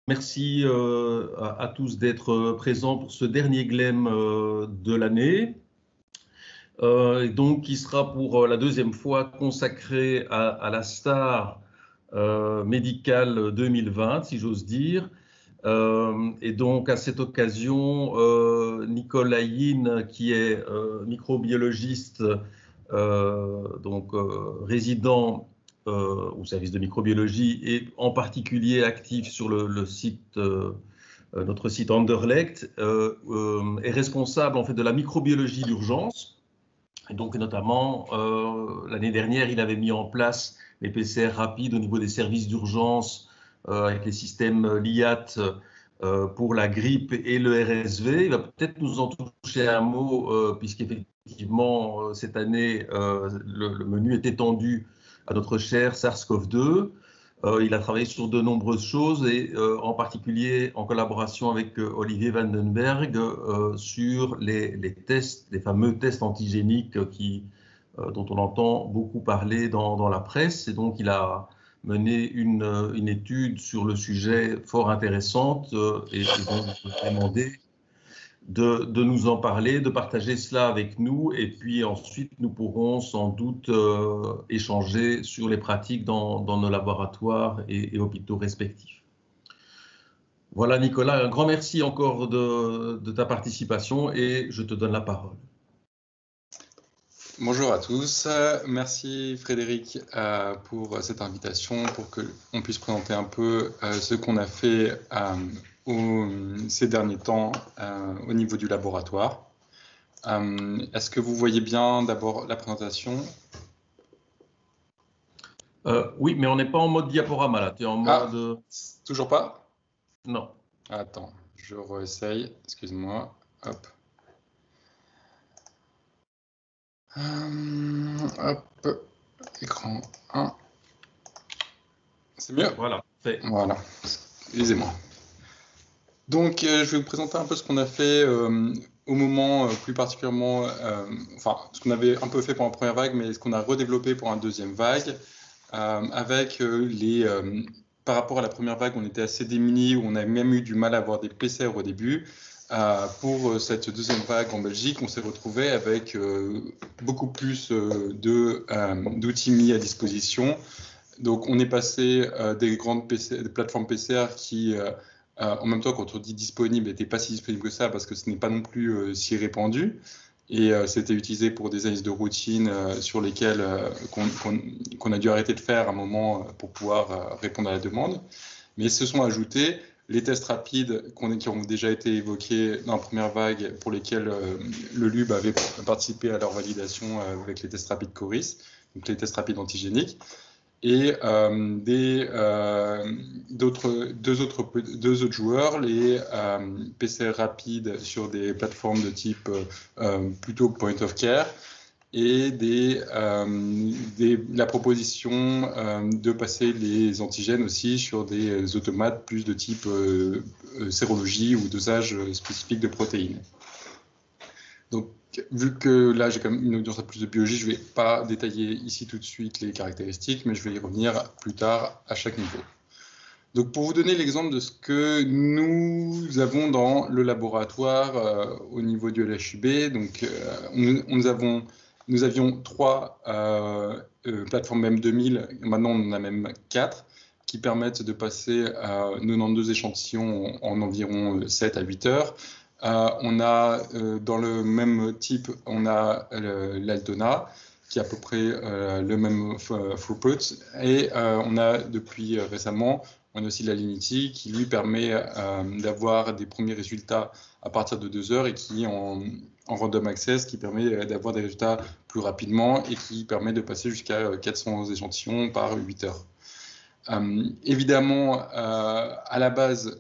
Merci à tous d'être présents pour ce dernier GLEM de l'année, donc qui sera pour la deuxième fois consacré à la star médicale 2020, si j'ose dire. Et donc à cette occasion, Nicolas Yin, qui est microbiologiste, résident au service de microbiologie et en particulier actif sur le site, notre site Anderlecht, est responsable en fait de la microbiologie d'urgence. Et donc notamment l'année dernière, il avait mis en place les PCR rapides au niveau des services d'urgence avec les systèmes LIAT pour la grippe et le RSV. Il va peut-être nous en toucher un mot puisqu'effectivement cette année le menu est étendu à notre cher SARS-CoV-2. Il a travaillé sur de nombreuses choses et en particulier en collaboration avec Olivier Vandenberg sur les tests, les fameux tests antigéniques dont on entend beaucoup parler dans la presse. Et donc il a mené une étude sur le sujet fort intéressante et donc je vous ai demandé de nous en parler, de partager cela avec nous, et puis ensuite nous pourrons sans doute échanger sur les pratiques dans nos laboratoires et hôpitaux respectifs. Voilà Nicolas, un grand merci encore de ta participation et je te donne la parole. Bonjour à tous, merci Frédéric pour cette invitation, pour qu'on puisse présenter un peu ce qu'on a fait ces derniers temps au niveau du laboratoire. Est-ce que vous voyez bien d'abord la présentation? Oui, mais on n'est pas en mode diaporama là, tu es en mode… Toujours pas? Non. Attends, je réessaye, excuse-moi, hop. Hop, écran 1. C'est mieux? Voilà, fait. Voilà, excusez-moi. Donc, je vais vous présenter un peu ce qu'on a fait au moment plus particulièrement, enfin, ce qu'on avait un peu fait pour la première vague, mais ce qu'on a redéveloppé pour une deuxième vague, avec par rapport à la première vague, on était assez démunis, on a même eu du mal à avoir des PCR au début. Pour cette deuxième vague en Belgique, on s'est retrouvé avec beaucoup plus d'outils mis à disposition. Donc, on est passé des grandes des plateformes PCR qui, en même temps, quand on dit disponible, n'étaient pas si disponibles que ça parce que ce n'est pas non plus si répandu. Et c'était utilisé pour des analyses de routine sur lesquelles qu'on a dû arrêter de faire à un moment pour pouvoir répondre à la demande. Mais se sont ajoutés les tests rapides qui ont déjà été évoqués dans la première vague, pour lesquels le LUB avait participé à leur validation avec les tests rapides CORIS, donc les tests rapides antigéniques, et deux autres joueurs, les PCR rapides sur des plateformes de type plutôt point of care, et la proposition de passer les antigènes aussi sur des automates plus de type sérologie ou dosage spécifique de protéines. Donc, vu que là j'ai quand même une audience à plus de biologie, je ne vais pas détailler ici tout de suite les caractéristiques, mais je vais y revenir plus tard à chaque niveau. Donc, pour vous donner l'exemple de ce que nous avons dans le laboratoire au niveau du LHUB, donc, nous avions 3 plateformes M2000, maintenant on en a même 4, qui permettent de passer 92 échantillons en environ 7 à 8 heures. On a dans le même type, on a l'Altona, qui a à peu près le même throughput, et on a depuis récemment, on a aussi la Linity qui lui permet d'avoir des premiers résultats à partir de 2 heures et qui en random access, qui permet d'avoir des résultats plus rapidement et qui permet de passer jusqu'à 400 échantillons par 8 heures. Évidemment, à la base,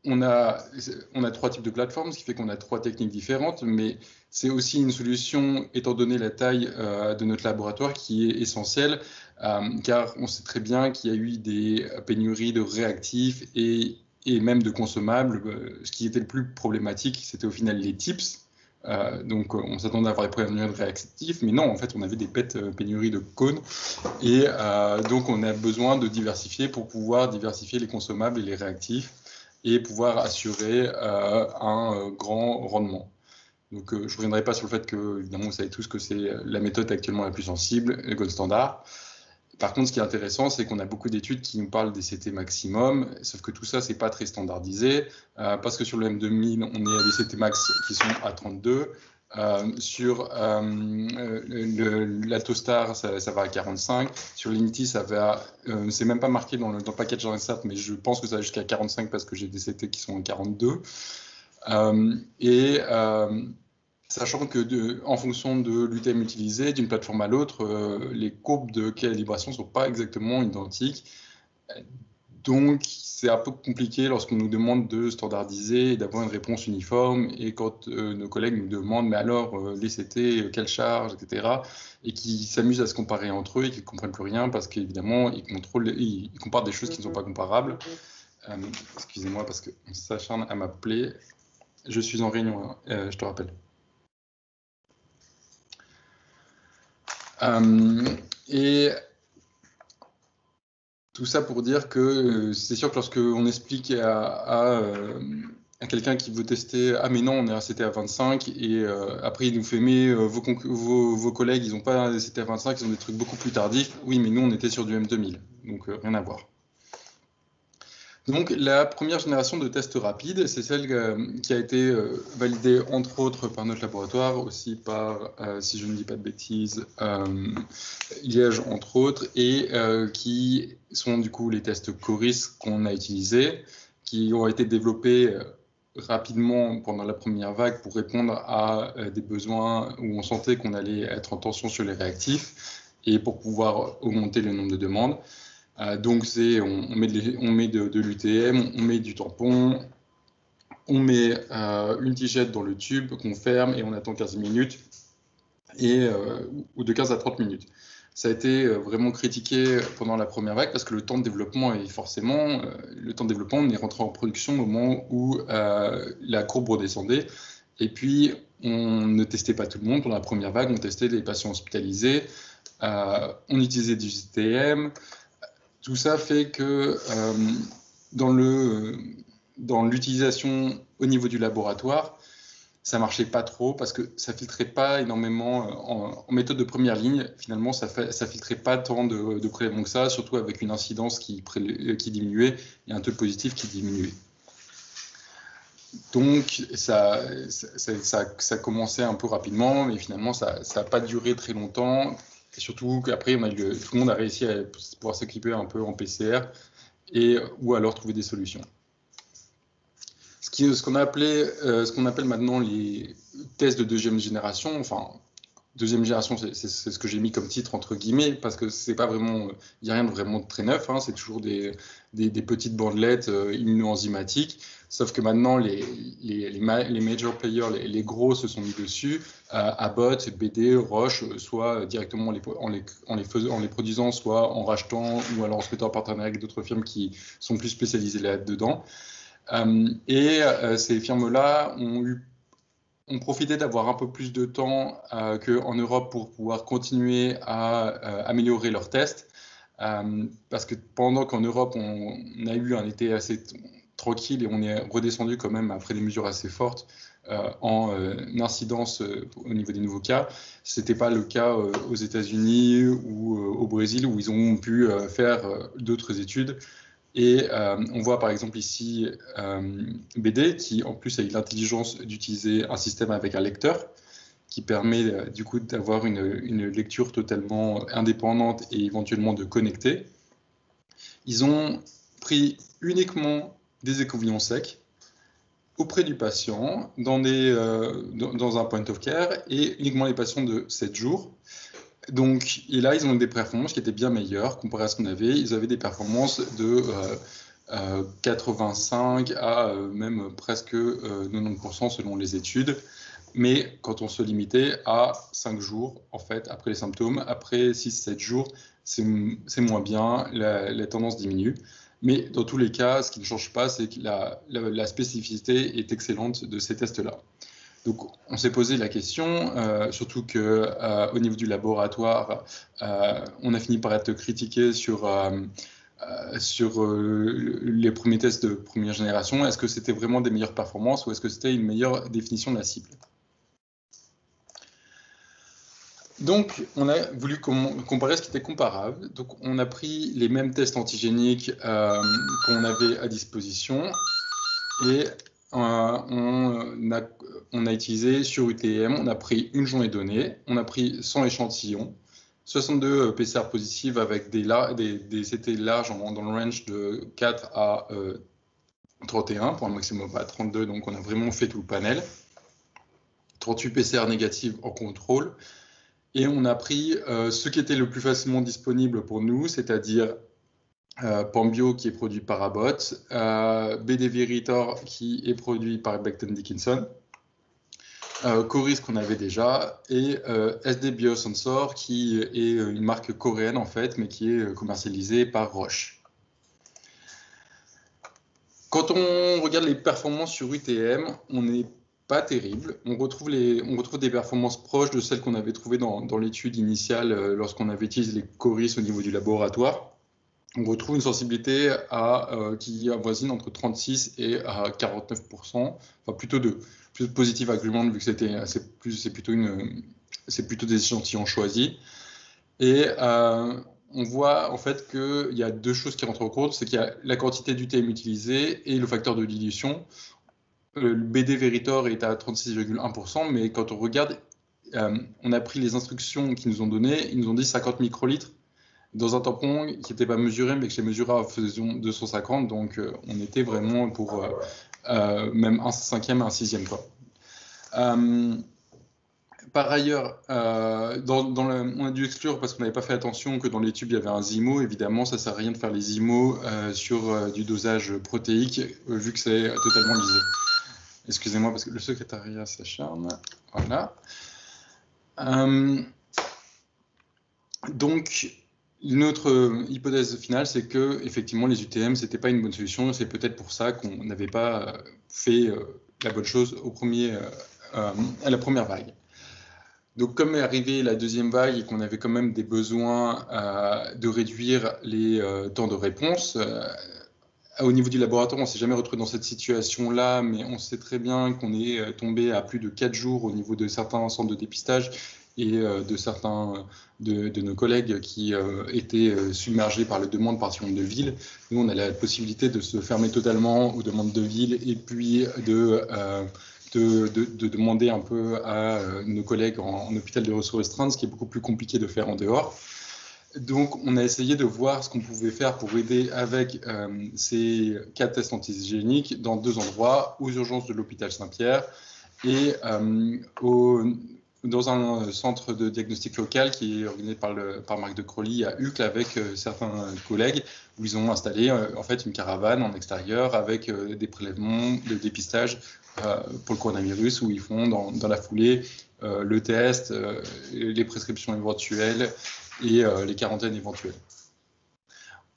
on a 3 types de plateformes, ce qui fait qu'on a 3 techniques différentes, mais c'est aussi une solution, étant donné la taille de notre laboratoire, qui est essentielle, car on sait très bien qu'il y a eu des pénuries de réactifs et même de consommables. Ce qui était le plus problématique, c'était au final les TIPS, Donc on s'attendait à avoir des pénuries de réactifs, mais non, en fait on avait des pénuries de cônes, et donc on a besoin de diversifier pour pouvoir diversifier les consommables et les réactifs et pouvoir assurer un grand rendement. Donc je ne reviendrai pas sur le fait que, évidemment, vous savez tous que c'est la méthode actuellement la plus sensible, le gold standard. Par contre, ce qui est intéressant, c'est qu'on a beaucoup d'études qui nous parlent des CT maximum, sauf que tout ça, c'est pas très standardisé, parce que sur le M2000, on est à des CT max qui sont à 32. Sur l'Altostar, ça va à 45. Sur l'Unity, ça va, c'est même pas marqué dans le package RSAT, mais je pense que ça va jusqu'à 45 parce que j'ai des CT qui sont à 42. Sachant que en fonction de l'UTM utilisé, d'une plateforme à l'autre, les courbes de calibration ne sont pas exactement identiques. Donc, c'est un peu compliqué lorsqu'on nous demande de standardiser et d'avoir une réponse uniforme. Et quand nos collègues nous demandent, mais alors, les CT, quelle charge, etc., et qui s'amusent à se comparer entre eux et qui ne comprennent plus rien parce qu'évidemment, ils comparent des choses qui ne sont pas comparables. Excusez-moi parce qu'on s'acharne à m'appeler. Je suis en réunion, je te rappelle. Et tout ça pour dire que c'est sûr que lorsqu'on explique à quelqu'un qui veut tester, ah mais non, on est à CT à 25, et après il nous fait, mais vos collègues, ils n'ont pas des CT à 25, ils ont des trucs beaucoup plus tardifs. Oui, mais nous, on était sur du M2000, donc rien à voir. Donc la première génération de tests rapides, c'est celle qui a été validée entre autres par notre laboratoire, aussi par, si je ne dis pas de bêtises, Liège entre autres, et qui sont du coup les tests CORIS qu'on a utilisés, qui ont été développés rapidement pendant la première vague pour répondre à des besoins où on sentait qu'on allait être en tension sur les réactifs et pour pouvoir augmenter le nombre de demandes. Donc on met de l'UTM, on met du tampon, on met une tigette dans le tube qu'on ferme et on attend 15 minutes, ou de 15 à 30 minutes. Ça a été vraiment critiqué pendant la première vague parce que le temps de développement est forcément, on est rentré en production au moment où la courbe redescendait. Et puis, on ne testait pas tout le monde. Pendant la première vague, on testait les patients hospitalisés, on utilisait du UTM. Tout ça fait que dans l'utilisation au niveau du laboratoire, ça marchait pas trop parce que ça filtrait pas énormément en méthode de première ligne. Finalement, ça filtrait pas tant de prélèvements que ça, surtout avec une incidence qui diminuait et un taux positif qui diminuait. Donc, ça commençait un peu rapidement, mais finalement, ça n'a pas duré très longtemps. Et surtout qu'après, tout le monde a réussi à pouvoir s'équiper un peu en PCR ou alors trouver des solutions. Ce qu'on appelle maintenant les tests de deuxième génération, enfin, deuxième génération, c'est ce que j'ai mis comme titre entre guillemets, parce que c'est pas vraiment, il n'y a rien de vraiment très neuf, hein, c'est toujours des petites bandelettes immunoenzymatiques, sauf que maintenant les major players, les gros se sont mis dessus, Abbott, BD, Roche, soit directement en les produisant, soit en rachetant ou alors en se mettant en partenariat avec d'autres firmes qui sont plus spécialisées là-dedans. Ces firmes-là ont profité d'avoir un peu plus de temps qu'en Europe pour pouvoir continuer à améliorer leurs tests. Parce que pendant qu'en Europe, on a eu un été assez tranquille et on est redescendu quand même après des mesures assez fortes en incidence au niveau des nouveaux cas, ce n'était pas le cas aux États-Unis ou au Brésil où ils ont pu faire d'autres études. Et on voit par exemple ici BD qui en plus a eu l'intelligence d'utiliser un système avec un lecteur qui permet du coup d'avoir une lecture totalement indépendante et éventuellement de connecter. Ils ont pris uniquement des échantillons secs auprès du patient dans un point of care et uniquement les patients de 7 jours. Donc, et là, ils ont eu des performances qui étaient bien meilleures comparé à ce qu'on avait. Ils avaient des performances de 85 à même presque 90% selon les études. Mais quand on se limitait à 5 jours, en fait, après les symptômes, après 6-7 jours, c'est moins bien, la tendance diminue. Mais dans tous les cas, ce qui ne change pas, c'est que la spécificité est excellente de ces tests-là. Donc, on s'est posé la question, surtout qu'au niveau du laboratoire, on a fini par être critiqué sur les premiers tests de première génération. Est-ce que c'était vraiment des meilleures performances ou est-ce que c'était une meilleure définition de la cible? Donc, on a voulu comparer ce qui était comparable. Donc, on a pris les mêmes tests antigéniques qu'on avait à disposition et on a utilisé sur UTM, on a pris une journée donnée, on a pris 100 échantillons, 62 PCR positives avec des CT larges dans le range de 4 à 31 pour un maximum à 32, donc on a vraiment fait tout le panel. 38 PCR négatives en contrôle. Et on a pris ce qui était le plus facilement disponible pour nous, c'est-à-dire Pambio qui est produit par Abbott, BD Veritor qui est produit par Becton Dickinson, Coris qu'on avait déjà, et SD Biosensor qui est une marque coréenne en fait, mais qui est commercialisée par Roche. Quand on regarde les performances sur UTM, on n'est pas terrible. On retrouve des performances proches de celles qu'on avait trouvées dans l'étude initiale lorsqu'on avait utilisé les Coris au niveau du laboratoire. On retrouve une sensibilité qui avoisine entre 36 et 49%, enfin plutôt plus positive argument vu que c'est plutôt des échantillons choisis. Et on voit en fait qu'il y a deux choses qui rentrent en compte, c'est qu'il y a la quantité d'UTM utilisée et le facteur de dilution. Le BD Veritor est à 36,1%, mais quand on regarde, on a pris les instructions qu'ils nous ont données, ils nous ont dit 50 microlitres dans un tampon qui n'était pas mesuré, mais que j'ai mesuré à faisant 250, donc on était vraiment pour même un cinquième, un sixième. Par ailleurs, on a dû exclure, parce qu'on n'avait pas fait attention, que dans les tubes, il y avait un ZIMO. Évidemment, ça ne sert à rien de faire les ZIMO sur du dosage protéique, vu que c'est totalement lisé. Excusez-moi, parce que le secrétariat s'acharne. Voilà. Donc, notre hypothèse finale, c'est que effectivement, les UTM, c'était pas une bonne solution. C'est peut-être pour ça qu'on n'avait pas fait la bonne chose à la première vague. Donc, comme est arrivée la deuxième vague et qu'on avait quand même des besoins de réduire les temps de réponse, au niveau du laboratoire, on ne s'est jamais retrouvé dans cette situation-là, mais on sait très bien qu'on est tombé à plus de 4 jours au niveau de certains centres de dépistage et de certains de nos collègues qui étaient submergés par les demandes par nombre de villes. Nous, on a la possibilité de se fermer totalement aux demandes de villes et puis de demander un peu à nos collègues en hôpital de ressources restreintes, ce qui est beaucoup plus compliqué de faire en dehors. Donc, on a essayé de voir ce qu'on pouvait faire pour aider avec ces 4 tests antigéniques dans 2 endroits, aux urgences de l'hôpital Saint-Pierre et dans un centre de diagnostic local qui est organisé par Marc de Crolly à Uccle avec certains collègues, où ils ont installé en fait une caravane en extérieur avec des prélèvements de dépistage pour le coronavirus, où ils font dans la foulée le test, les prescriptions éventuelles et les quarantaines éventuelles.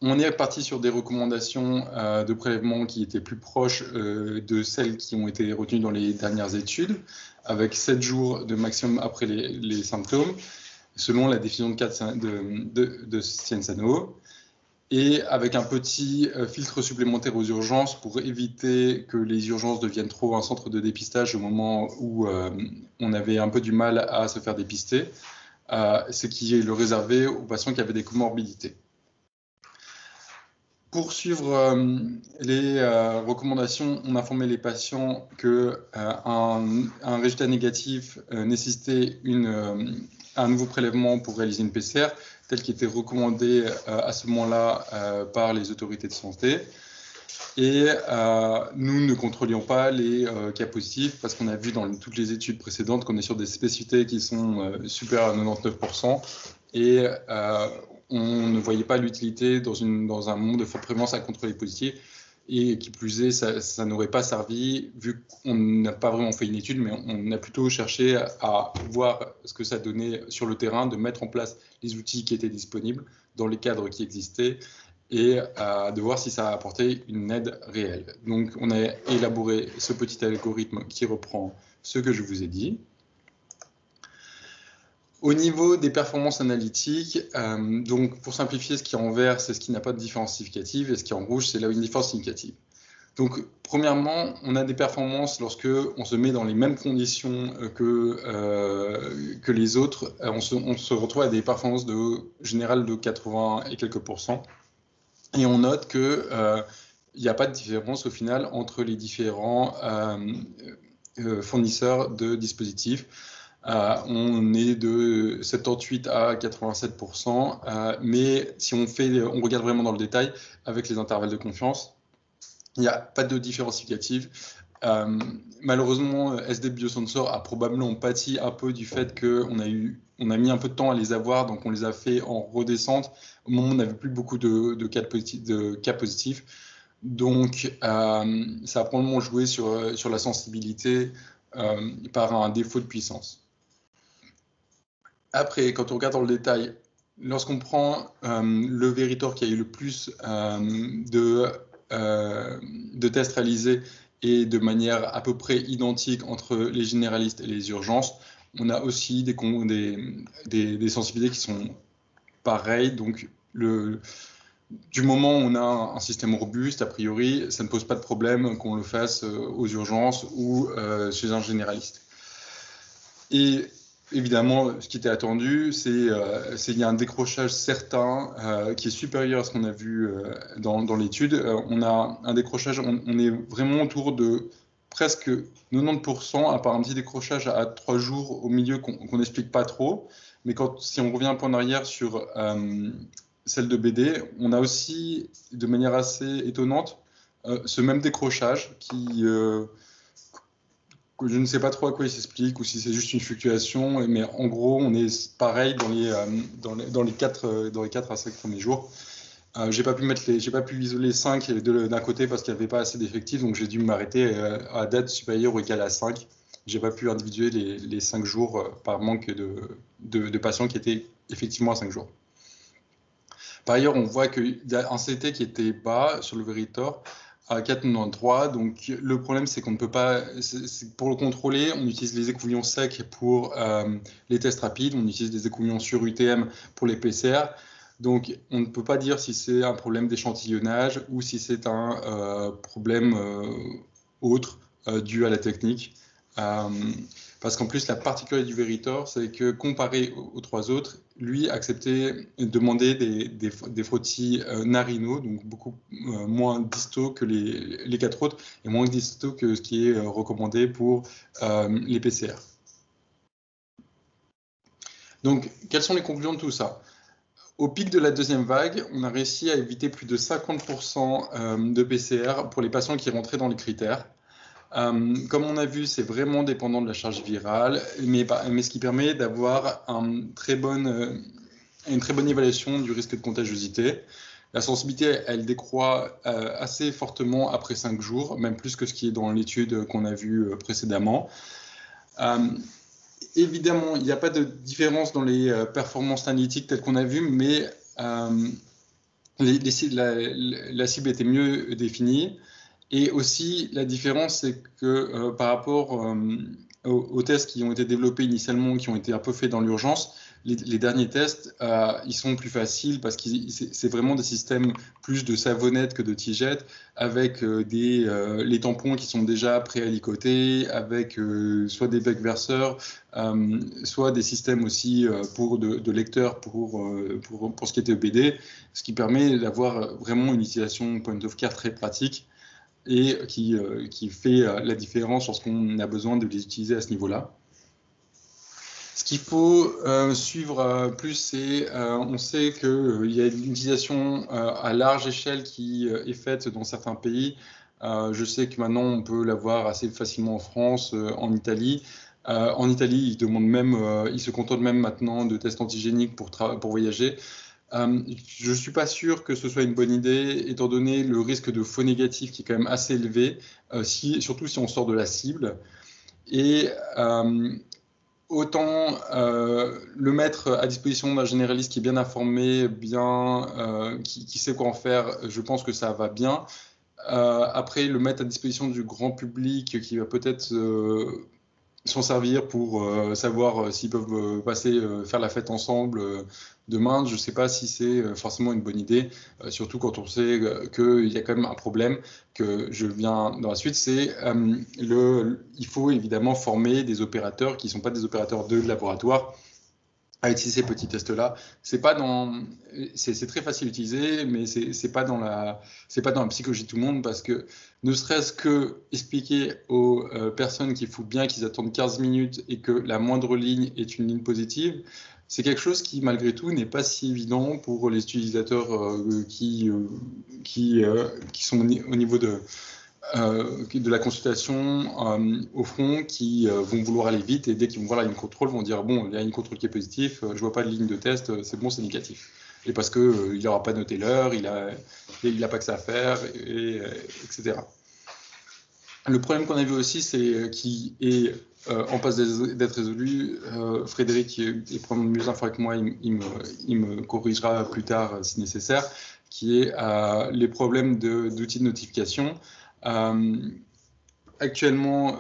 On est parti sur des recommandations de prélèvement qui étaient plus proches de celles qui ont été retenues dans les dernières études, avec 7 jours de maximum après les symptômes, selon la définition de Cienzano, et avec un petit filtre supplémentaire aux urgences pour éviter que les urgences deviennent trop un centre de dépistage au moment où on avait un peu du mal à se faire dépister, ce qui est le réservé aux patients qui avaient des comorbidités. Pour suivre les recommandations, on informait les patients qu'un résultat négatif nécessitait un nouveau prélèvement pour réaliser une PCR, tel qui était recommandé à ce moment-là par les autorités de santé. Et nous ne contrôlions pas les cas positifs parce qu'on a vu dans toutes les études précédentes qu'on est sur des spécificités qui sont supérieures à 99%. Et on ne voyait pas l'utilité dans un monde de forte prévalence à contrôler les positifs. Et qui plus est, ça n'aurait pas servi, vu qu'on n'a pas vraiment fait une étude, mais on a plutôt cherché à voir ce que ça donnait sur le terrain, de mettre en place les outils qui étaient disponibles dans les cadres qui existaient et de voir si ça apportait une aide réelle. Donc, on a élaboré ce petit algorithme qui reprend ce que je vous ai dit. Au niveau des performances analytiques, donc pour simplifier, ce qui est en vert, c'est ce qui n'a pas de différence significative, et ce qui est en rouge, c'est là où il y a une différence significative. Donc, premièrement, on a des performances lorsque on se met dans les mêmes conditions que les autres. On se retrouve à des performances générales de 80 et quelques %. Et on note que il n'y a pas de différence au final entre les différents fournisseurs de dispositifs. On est de 78 à 87 %, mais si on regarde vraiment dans le détail avec les intervalles de confiance, il n'y a pas de différence significative. Malheureusement, SD Biosensor a probablement pâti un peu du fait qu'on a mis un peu de temps à les avoir, donc on les a fait en redescente au moment où on n'avait plus beaucoup de cas positifs. Donc, ça a probablement joué sur la sensibilité par un défaut de puissance. Après, quand on regarde dans le détail, lorsqu'on prend le Veritor qui a eu le plus de tests réalisés et de manière à peu près identique entre les généralistes et les urgences, on a aussi des sensibilités qui sont pareilles. Donc, du moment où on a un système robuste, a priori, ça ne pose pas de problème qu'on le fasse aux urgences ou chez un généraliste. Et évidemment, ce qui était attendu, c'est qu'il y a un décrochage certain qui est supérieur à ce qu'on a vu dans l'étude. On a un décrochage, on est vraiment autour de presque 90%, à part un petit décrochage à 3 jours au milieu qu'on n'explique pas trop. Mais si on revient un peu en arrière sur celle de BD, on a aussi, de manière assez étonnante, ce même décrochage qui... je ne sais pas trop à quoi il s'explique ou si c'est juste une fluctuation, mais en gros, on est pareil dans les 4 à 5 premiers jours. J'ai pas pu isoler 5 d'un côté parce qu'il n'y avait pas assez d'effectifs, donc j'ai dû m'arrêter à date supérieure ou égale à 5. J'ai pas pu individuer les 5 jours par manque de patients qui étaient effectivement à 5 jours. Par ailleurs, on voit qu'il y a un CT qui était bas sur le Veritor, à 4,93. Donc le problème, c'est qu'on ne peut pas, pour le contrôler, on utilise les écouvillons secs pour les tests rapides, on utilise des écouvillons sur UTM pour les PCR. Donc on ne peut pas dire si c'est un problème d'échantillonnage ou si c'est un problème autre dû à la technique. Parce qu'en plus, la particularité du Veritor, c'est que comparé aux 3 autres, lui acceptait de demander des frottis narinaux, donc beaucoup moins distaux que les 4 autres, et moins distaux que ce qui est recommandé pour les PCR. Donc, quelles sont les conclusions de tout ça ? Au pic de la deuxième vague, on a réussi à éviter plus de 50% de PCR pour les patients qui rentraient dans les critères. Comme on a vu, c'est vraiment dépendant de la charge virale, mais ce qui permet d'avoir une très bonne évaluation du risque de contagiosité. La sensibilité, elle décroît assez fortement après 5 jours, même plus que ce qui est dans l'étude qu'on a vue précédemment. Évidemment, il n'y a pas de différence dans les performances analytiques telles qu'on a vues, mais la cible était mieux définie. Et aussi, la différence, c'est que par rapport aux tests qui ont été développés initialement, qui ont été un peu faits dans l'urgence, les derniers tests, ils sont plus faciles parce que c'est vraiment des systèmes plus de savonnette que de tigette, avec les tampons qui sont déjà préalicotés, avec soit des becs verseurs, soit des systèmes aussi de lecteurs pour ce qui était EBD, ce qui permet d'avoir vraiment une utilisation point of care très pratique et qui fait la différence lorsqu'on a besoin de les utiliser à ce niveau-là. Ce qu'il faut suivre plus, c'est on sait qu'il y a une utilisation à large échelle qui est faite dans certains pays. Je sais que maintenant, on peut l'avoir assez facilement en France, en Italie. En Italie, ils se contentent même maintenant de tests antigéniques pour voyager. Je ne suis pas sûr que ce soit une bonne idée, étant donné le risque de faux négatif qui est quand même assez élevé, surtout si on sort de la cible. Et autant le mettre à disposition d'un généraliste qui est bien informé, qui sait quoi en faire, je pense que ça va bien. Après, le mettre à disposition du grand public qui va peut-être s'en servir pour savoir s'ils peuvent faire la fête ensemble demain. Je ne sais pas si c'est forcément une bonne idée, surtout quand on sait qu'il y a quand même un problème que je viens dans la suite, c'est il faut évidemment former des opérateurs qui ne sont pas des opérateurs de laboratoire à utiliser ces petits tests-là. C'est très facile à utiliser, mais c'est pas dans la psychologie de tout le monde, parce que ne serait-ce que expliquer aux personnes qu'il faut bien qu'ils attendent 15 minutes et que la moindre ligne est une ligne positive, c'est quelque chose qui, malgré tout, n'est pas si évident pour les utilisateurs qui sont au niveau de la consultation au front, qui vont vouloir aller vite, et dès qu'ils vont voir la ligne contrôle, vont dire bon, il y a une ligne contrôle qui est positif, je vois pas de ligne de test, c'est bon, c'est négatif. Et parce que il n'aura pas noté l'heure, il a pas que ça à faire, etc. Le problème qu'on a vu aussi, c'est qui est en passe d'être résolu. Frédéric est probablement mieux informé que moi, il me corrigera plus tard si nécessaire, qui est les problèmes d'outils de notification. Actuellement,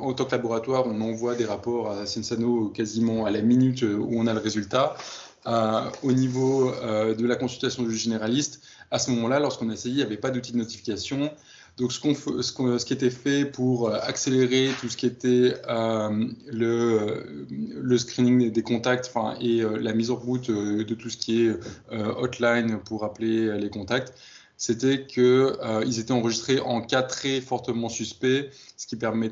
en tant que laboratoire, on envoie des rapports à Ciensano quasiment à la minute où on a le résultat. Au niveau de la consultation du généraliste, à ce moment-là, lorsqu'on a essayé, il n'y avait pas d'outil de notification. Donc, ce qui était fait pour accélérer tout ce qui était le screening des contacts, et la mise en route de tout ce qui est hotline pour appeler les contacts, c'était qu'ils étaient enregistrés en cas très fortement suspect, ce qui permet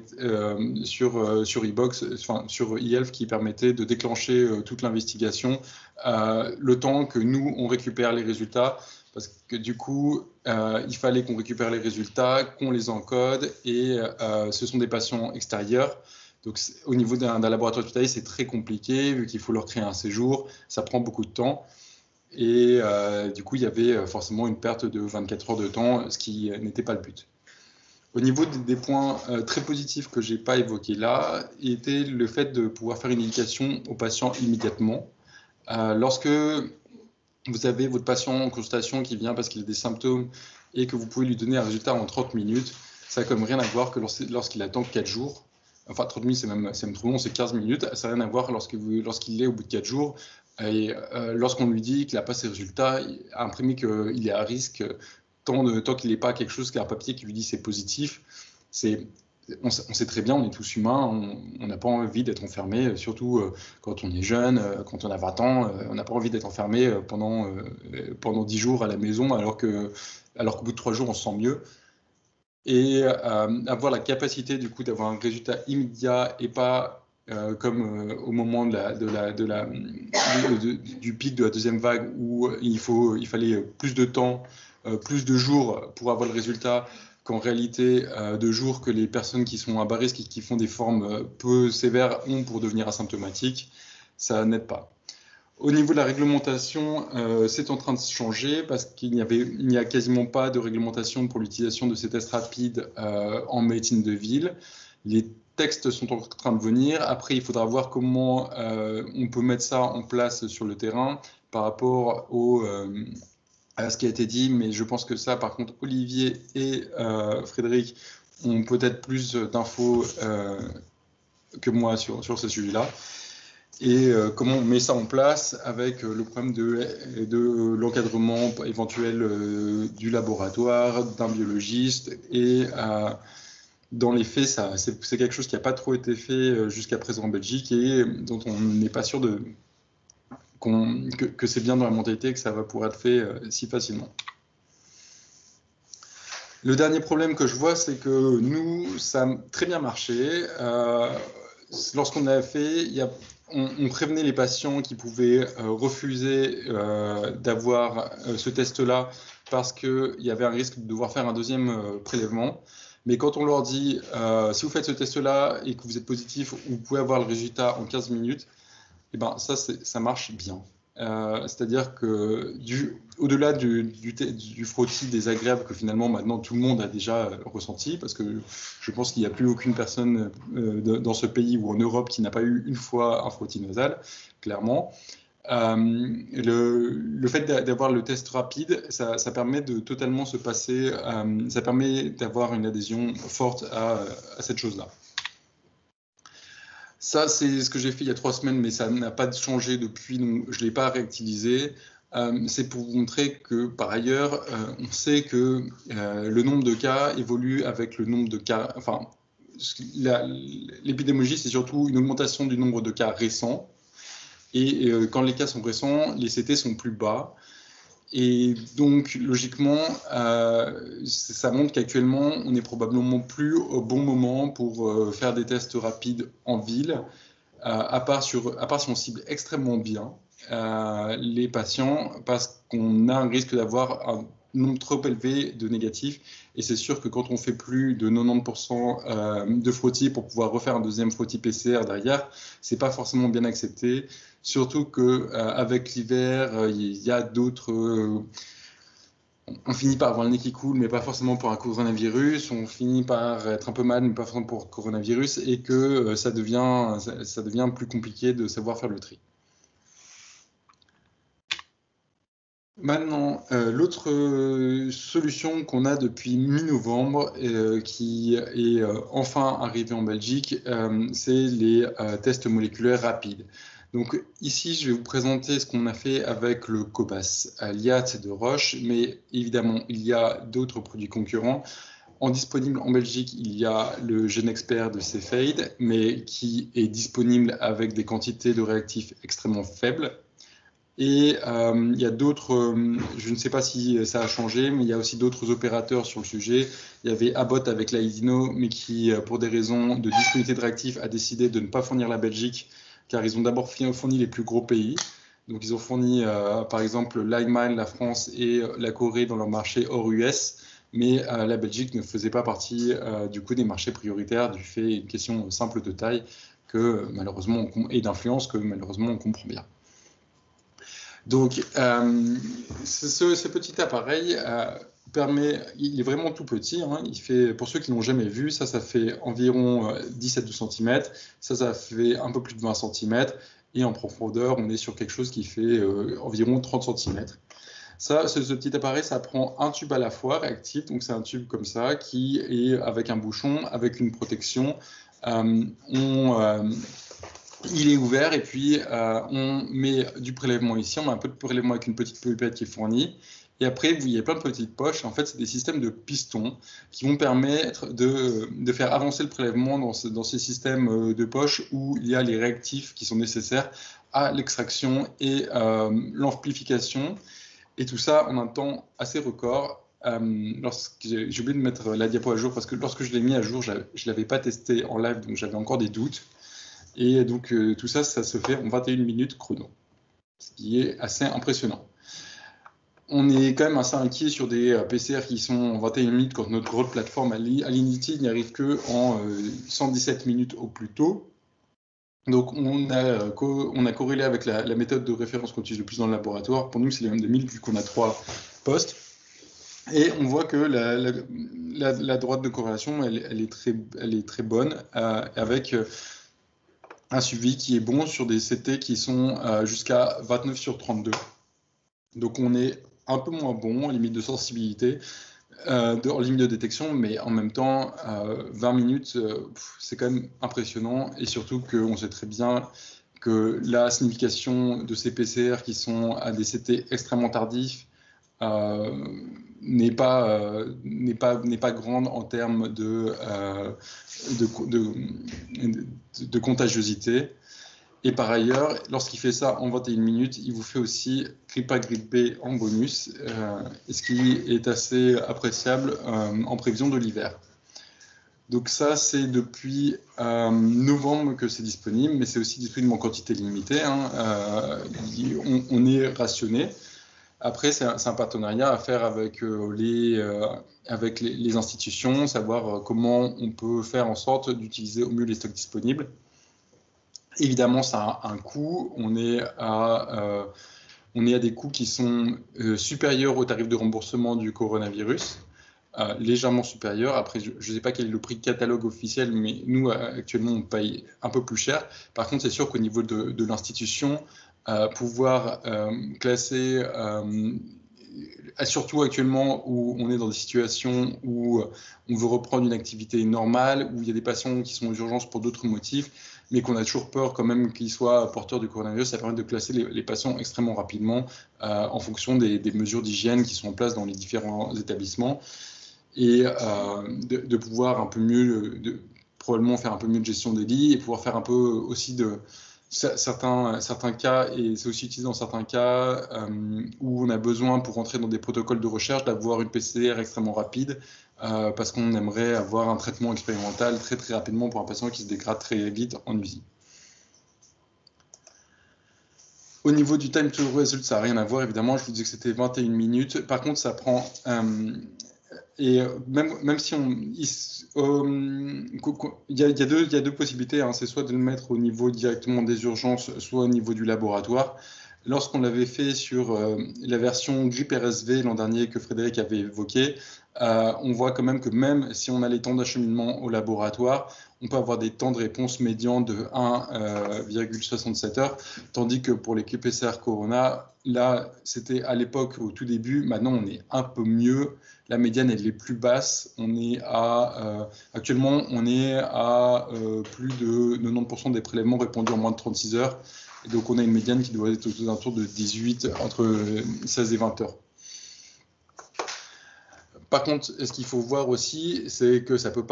sur e-box, sur e-health, qui permettait de déclencher toute l'investigation le temps que nous on récupère les résultats, parce que du coup il fallait qu'on récupère les résultats, qu'on les encode, et ce sont des patients extérieurs. Donc au niveau d'un laboratoire hospitalier, c'est très compliqué vu qu'il faut leur créer un séjour, ça prend beaucoup de temps. Et du coup, il y avait forcément une perte de 24 heures de temps, ce qui n'était pas le but. Au niveau des points très positifs que je n'ai pas évoqués là, était le fait de pouvoir faire une éducation aux patients immédiatement. Lorsque vous avez votre patient en consultation qui vient parce qu'il a des symptômes et que vous pouvez lui donner un résultat en 30 minutes, ça n'a comme rien à voir que lorsqu'il attend 4 jours. Enfin, 30 minutes, c'est même trop long, c'est 15 minutes. Ça n'a rien à voir lorsqu'il est au bout de 4 jours. Et lorsqu'on lui dit qu'il n'a pas ses résultats, imprimer qu'il est à risque tant qu'il n'est pas quelque chose, qu'il y a un papier qui lui dit c'est positif, on sait très bien, on est tous humains, on n'a pas envie d'être enfermé, surtout quand on est jeune, quand on a 20 ans, on n'a pas envie d'être enfermé pendant 10 jours à la maison, alors qu'au bout de 3 jours, on se sent mieux. Et avoir la capacité du coup d'avoir un résultat immédiat et pas comme au moment du pic de la deuxième vague où il fallait plus de temps, plus de jours pour avoir le résultat, qu'en réalité de jours que les personnes qui sont à bas risque et qui font des formes peu sévères ont pour devenir asymptomatiques, ça n'aide pas. Au niveau de la réglementation, c'est en train de changer parce qu'il n'y a quasiment pas de réglementation pour l'utilisation de ces tests rapides en médecine de ville. Les textes sont en train de venir. Après, il faudra voir comment on peut mettre ça en place sur le terrain par rapport à ce qui a été dit. Mais je pense que ça, par contre, Olivier et Frédéric ont peut-être plus d'infos que moi sur ce sujet-là. Et comment on met ça en place avec le problème de l'encadrement éventuel du laboratoire, d'un biologiste. Et dans les faits, c'est quelque chose qui n'a pas trop été fait jusqu'à présent en Belgique et dont on n'est pas sûr que c'est bien dans la mentalité, que ça va pouvoir être fait si facilement. Le dernier problème que je vois, c'est que nous, ça a très bien marché. Lorsqu'on a fait, on prévenait les patients qui pouvaient refuser d'avoir ce test-là parce qu'il y avait un risque de devoir faire un deuxième prélèvement. Mais quand on leur dit, si vous faites ce test-là et que vous êtes positif, vous pouvez avoir le résultat en 15 minutes, et ben ça marche bien. C'est-à-dire que au-delà du frottis désagréable que finalement maintenant tout le monde a déjà ressenti, parce que je pense qu'il n'y a plus aucune personne dans ce pays ou en Europe qui n'a pas eu une fois un frottis nasal, clairement. Le fait d'avoir le test rapide, ça permet de totalement se passer, ça permet d'avoir une adhésion forte à cette chose-là. Ça, c'est ce que j'ai fait il y a 3 semaines, mais ça n'a pas changé depuis, donc je ne l'ai pas réactualisé. C'est pour vous montrer que, par ailleurs, on sait que le nombre de cas évolue avec le nombre de cas. Enfin, l'épidémiologie, c'est surtout une augmentation du nombre de cas récents. Et quand les cas sont récents, les CT sont plus bas. Et donc, logiquement, ça montre qu'actuellement, on n'est probablement plus au bon moment pour faire des tests rapides en ville, à part si on cible extrêmement bien les patients, parce qu'on a un risque d'avoir un nombre trop élevé de négatifs. Et c'est sûr que quand on fait plus de 90% de frottis pour pouvoir refaire un deuxième frottis PCR derrière, c'est pas forcément bien accepté. Surtout qu'avec l'hiver, il y a d'autres... on finit par avoir le nez qui coule, mais pas forcément pour un coronavirus. On finit par être un peu mal, mais pas forcément pour le coronavirus. Et que ça devient plus compliqué de savoir faire le tri. Maintenant, l'autre solution qu'on a depuis mi-novembre, qui est enfin arrivée en Belgique, c'est les tests moléculaires rapides. Donc ici, je vais vous présenter ce qu'on a fait avec le Cobas Liat de Roche, mais évidemment, il y a d'autres produits concurrents. Disponible en Belgique, il y a le GenExpert de Cepheid, mais qui est disponible avec des quantités de réactifs extrêmement faibles. Et il y a d'autres, je ne sais pas si ça a changé, mais il y a aussi d'autres opérateurs sur le sujet. Il y avait Abbott avec l'Aidino, mais qui, pour des raisons de disponibilité de réactifs, a décidé de ne pas fournir la Belgique, car ils ont d'abord fourni les plus gros pays. Donc ils ont fourni, par exemple, l'Allemagne, la France et la Corée dans leur marché hors US, mais la Belgique ne faisait pas partie du coup des marchés prioritaires, du fait d'une question simple de taille que malheureusement et d'influence que malheureusement on comprend bien. Donc, ce petit appareil il est vraiment tout petit. Hein, il fait, pour ceux qui ne l'ont jamais vu, ça fait environ 10 à 12 cm. Ça fait un peu plus de 20 cm. Et en profondeur, on est sur quelque chose qui fait environ 30 cm. Ce petit appareil, ça prend un tube à la fois réactif. Donc, c'est un tube comme ça qui est avec un bouchon, avec une protection. Il est ouvert et puis on met du prélèvement ici, on met un peu de prélèvement avec une petite pipette qui est fournie. Et après, il y a plein de petites poches. En fait, c'est des systèmes de pistons qui vont permettre de faire avancer le prélèvement dans ces systèmes de poches où il y a les réactifs qui sont nécessaires à l'extraction et l'amplification. Et tout ça en un temps assez record. J'ai oublié de mettre la diapo à jour parce que lorsque je l'ai mis à jour, je ne l'avais pas testé en live, donc j'avais encore des doutes. Et donc, tout ça, ça se fait en 21 minutes chrono, ce qui est assez impressionnant. On est quand même assez inquiet sur des PCR qui sont en 21 minutes quand notre grosse plateforme Alinity n'y arrive qu'en 117 minutes au plus tôt. Donc, on a corrélé avec la méthode de référence qu'on utilise le plus dans le laboratoire. Pour nous, c'est les M2000 vu qu'on a 3 postes. Et on voit que la droite de corrélation, elle est très bonne avec un suivi qui est bon sur des CT qui sont jusqu'à 29 sur 32. Donc on est un peu moins bon en limite de sensibilité, en limite de détection, mais en même temps, 20 minutes, c'est quand même impressionnant. Et surtout qu'on sait très bien que la signification de ces PCR qui sont à des CT extrêmement tardifs n'est pas grande en termes de contagiosité. Et par ailleurs, lorsqu'il fait ça en 21 minutes, il vous fait aussi grippe A, grippe B en bonus, ce qui est assez appréciable en prévision de l'hiver. Donc ça, c'est depuis novembre que c'est disponible, mais c'est aussi disponible en quantité limitée. Hein. On est rationné. Après, c'est un partenariat à faire avec les institutions, savoir comment on peut faire en sorte d'utiliser au mieux les stocks disponibles. Évidemment, ça a un coût. On est à des coûts qui sont supérieurs au tarif de remboursement du coronavirus, légèrement supérieurs. Après, je ne sais pas quel est le prix de catalogue officiel, mais nous, actuellement, on paye un peu plus cher. Par contre, c'est sûr qu'au niveau de l'institution, pouvoir classer surtout actuellement où on est dans des situations où on veut reprendre une activité normale, où il y a des patients qui sont aux urgences pour d'autres motifs, mais qu'on a toujours peur quand même qu'ils soient porteurs du coronavirus. Ça permet de classer les patients extrêmement rapidement en fonction des mesures d'hygiène qui sont en place dans les différents établissements, et de pouvoir un peu mieux, probablement faire un peu mieux de gestion des lits, et pouvoir faire un peu aussi de certains cas, et c'est aussi utilisé dans certains cas où on a besoin, pour rentrer dans des protocoles de recherche, d'avoir une PCR extrêmement rapide, parce qu'on aimerait avoir un traitement expérimental très très rapidement pour un patient qui se dégrade très vite en usine. Au niveau du time to result, ça n'a rien à voir, évidemment. Je vous disais que c'était 21 minutes. Par contre, ça prend... et même si il y a deux possibilités, hein. C'est soit de le mettre au niveau directement des urgences, soit au niveau du laboratoire. Lorsqu'on l'avait fait sur la version GRIP RSV l'an dernier que Frédéric avait évoqué, on voit quand même que même si on a les temps d'acheminement au laboratoire, on peut avoir des temps de réponse médians de 1,67 heures, tandis que pour l'équipe PCR Corona, là, c'était à l'époque, au tout début, maintenant on est un peu mieux. La médiane, elle est plus basse. Actuellement, on est à plus de 90% des prélèvements répondus en moins de 36 heures. Et donc, on a une médiane qui doit être aux alentours de 18, entre 16 et 20 heures. Par contre, ce qu'il faut voir aussi, c'est que ça peut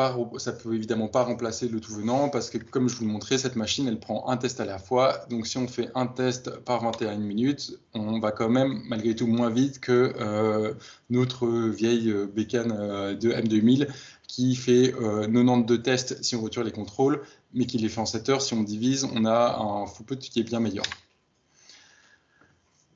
évidemment pas remplacer le tout venant, parce que comme je vous le montrais, cette machine, elle prend un test à la fois. Donc, si on fait un test par 21 minutes, on va quand même, malgré tout, moins vite que notre vieille bécane de M2000 qui fait 92 tests si on retire les contrôles, mais qui les fait en 7 heures. Si on divise, on a un throughput qui est bien meilleur.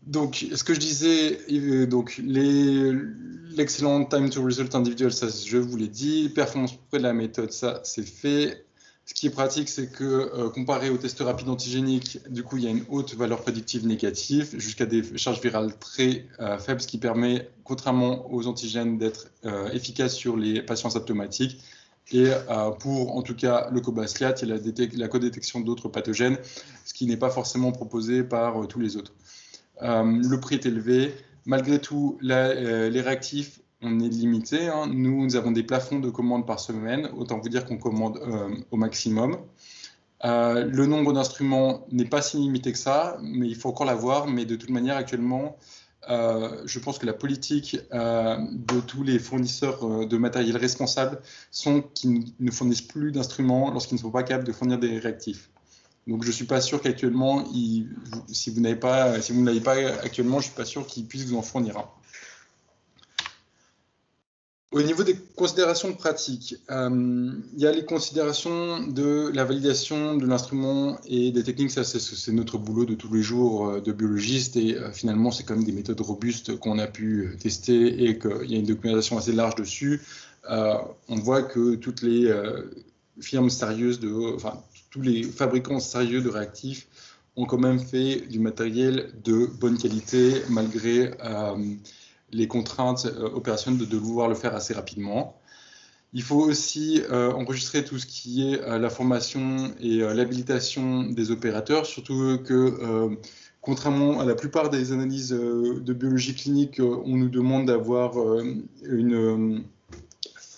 Donc, ce que je disais, donc l'excellent time to result individuel, ça je vous l'ai dit. Performance près de la méthode, ça c'est fait. Ce qui est pratique, c'est que comparé aux tests rapides antigéniques, du coup, il y a une haute valeur prédictive négative jusqu'à des charges virales très faibles, ce qui permet, contrairement aux antigènes, d'être efficace sur les patients asymptomatiques. Et pour, en tout cas, le cobacillate, il y a la codétection d'autres pathogènes, ce qui n'est pas forcément proposé par tous les autres. Le prix est élevé. Malgré tout, les réactifs, on est limité, hein. Nous avons des plafonds de commandes par semaine. Autant vous dire qu'on commande au maximum. Le nombre d'instruments n'est pas si limité que ça, mais il faut encore l'avoir. Mais de toute manière, actuellement, je pense que la politique de tous les fournisseurs de matériel responsables sont qu'ils ne fournissent plus d'instruments lorsqu'ils ne sont pas capables de fournir des réactifs. Donc, je ne suis pas sûr qu'actuellement, si vous ne l'avez pas actuellement, je ne suis pas sûr qu'ils puissent vous en fournir un. Au niveau des considérations pratiques, il y a les considérations de la validation de l'instrument et des techniques. Ça, c'est notre boulot de tous les jours de biologiste, et finalement, c'est quand même des méthodes robustes qu'on a pu tester et qu'il y a une documentation assez large dessus. On voit que toutes les firmes sérieuses, tous les fabricants sérieux de réactifs ont quand même fait du matériel de bonne qualité malgré les contraintes opérationnelles de vouloir le faire assez rapidement. Il faut aussi enregistrer tout ce qui est la formation et l'habilitation des opérateurs, surtout que contrairement à la plupart des analyses de biologie clinique, on nous demande d'avoir une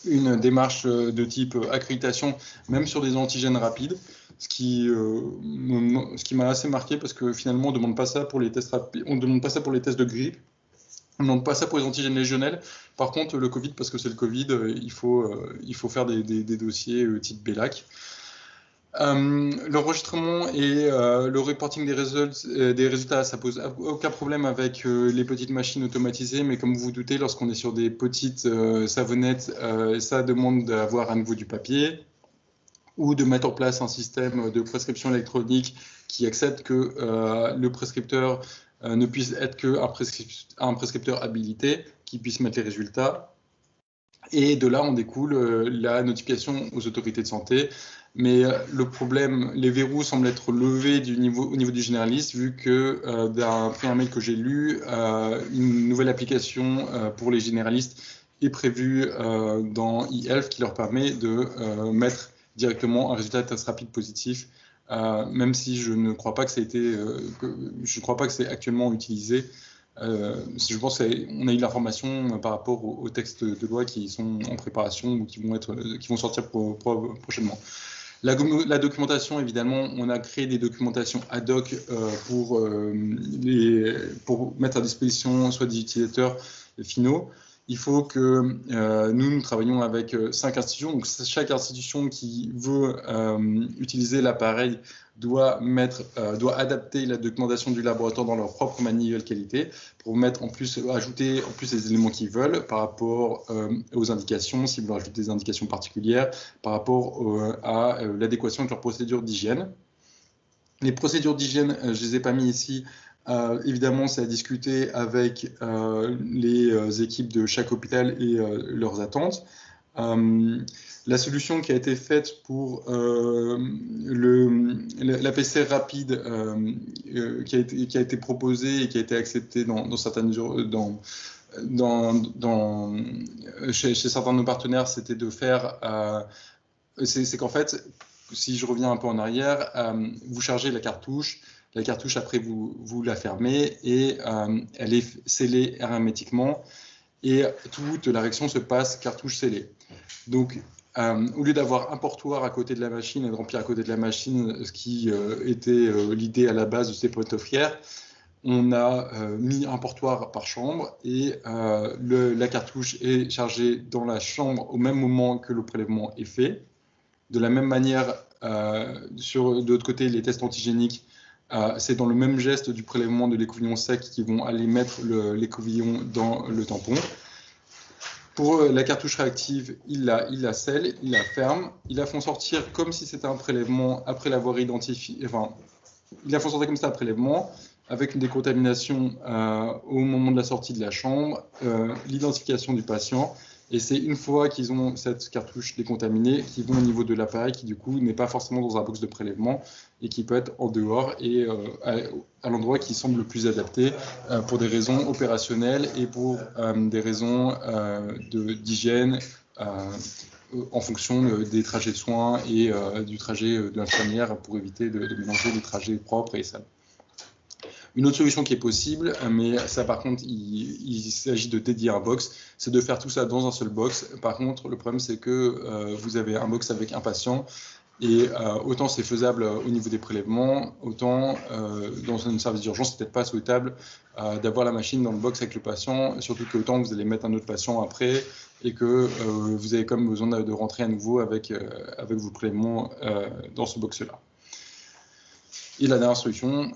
démarche de type accréditation, même sur des antigènes rapides, ce qui m'a assez marqué, parce que finalement, on ne demande pas ça pour les tests rapides, on ne demande pas ça pour les tests de grippe, on ne demande pas ça pour les antigènes légionnels. Par contre, le Covid, parce que c'est le Covid, il faut faire des dossiers type BELAC. L'enregistrement et le reporting des résultats, ça pose aucun problème avec les petites machines automatisées, mais comme vous vous doutez, lorsqu'on est sur des petites savonnettes, ça demande d'avoir à nouveau du papier ou de mettre en place un système de prescription électronique qui accepte que le prescripteur ne puisse être qu'un prescripteur habilité qui puisse mettre les résultats. Et de là, on découle la notification aux autorités de santé. Mais le problème, les verrous semblent être levés au niveau du généraliste, vu que d'après un mail que j'ai lu, une nouvelle application pour les généralistes est prévue dans eHealth qui leur permet de mettre directement un résultat de test rapide positif, même si je ne crois pas que ça a été, je crois pas que c'est actuellement utilisé. Je pense qu'on a eu l'information par rapport aux textes de loi qui sont en préparation ou qui vont sortir prochainement. La documentation, évidemment, on a créé des documentations ad hoc pour mettre à disposition soit des utilisateurs finaux. Il faut que nous travaillions avec 5 institutions. Donc, chaque institution qui veut utiliser l'appareil doit adapter la documentation du laboratoire dans leur propre manuel qualité pour ajouter en plus les éléments qu'ils veulent par rapport aux indications, s'ils veulent ajouter des indications particulières, par rapport à l'adéquation de leurs procédures d'hygiène. Les procédures d'hygiène, je ne les ai pas mis ici. Évidemment, c'est à discuter avec les équipes de chaque hôpital et leurs attentes. La solution qui a été faite pour la PCR rapide qui a été proposée et qui a été acceptée chez certains de nos partenaires, c'était de faire... c'est qu'en fait, si je reviens un peu en arrière, vous chargez la cartouche. La cartouche, après, vous la fermez et elle est scellée hermétiquement et toute la réaction se passe cartouche scellée. Donc, au lieu d'avoir un portoir à côté de la machine et de remplir à côté de la machine, ce qui était l'idée à la base de ces point of care, on a mis un portoir par chambre et la cartouche est chargée dans la chambre au même moment que le prélèvement est fait. De la même manière, de l'autre côté, les tests antigéniques, c'est dans le même geste du prélèvement de l'écouvillon sec qui vont aller mettre l'écouvillon dans le tampon. Pour la cartouche réactive, il la scelle, il la ferme, ils la font sortir comme si c'était un prélèvement après l'avoir identifié. Enfin, ils la font sortir comme si c'était un prélèvement avec une décontamination au moment de la sortie de la chambre, l'identification du patient. Et c'est une fois qu'ils ont cette cartouche décontaminée qu'ils vont au niveau de l'appareil qui, du coup, n'est pas forcément dans un box de prélèvement et qui peut être en dehors et à l'endroit qui semble le plus adapté pour des raisons opérationnelles et pour des raisons d'hygiène en fonction des trajets de soins et du trajet de l'infirmière pour éviter de mélanger les trajets propres et sales. Une autre solution qui est possible, mais ça par contre, il s'agit de dédier un box, c'est de faire tout ça dans un seul box. Par contre, le problème c'est que vous avez un box avec un patient et autant c'est faisable au niveau des prélèvements, autant dans un service d'urgence, c'est peut-être pas souhaitable d'avoir la machine dans le box avec le patient, surtout que autant vous allez mettre un autre patient après et que vous avez quand même besoin de rentrer à nouveau avec vos prélèvements dans ce box-là. Et la dernière solution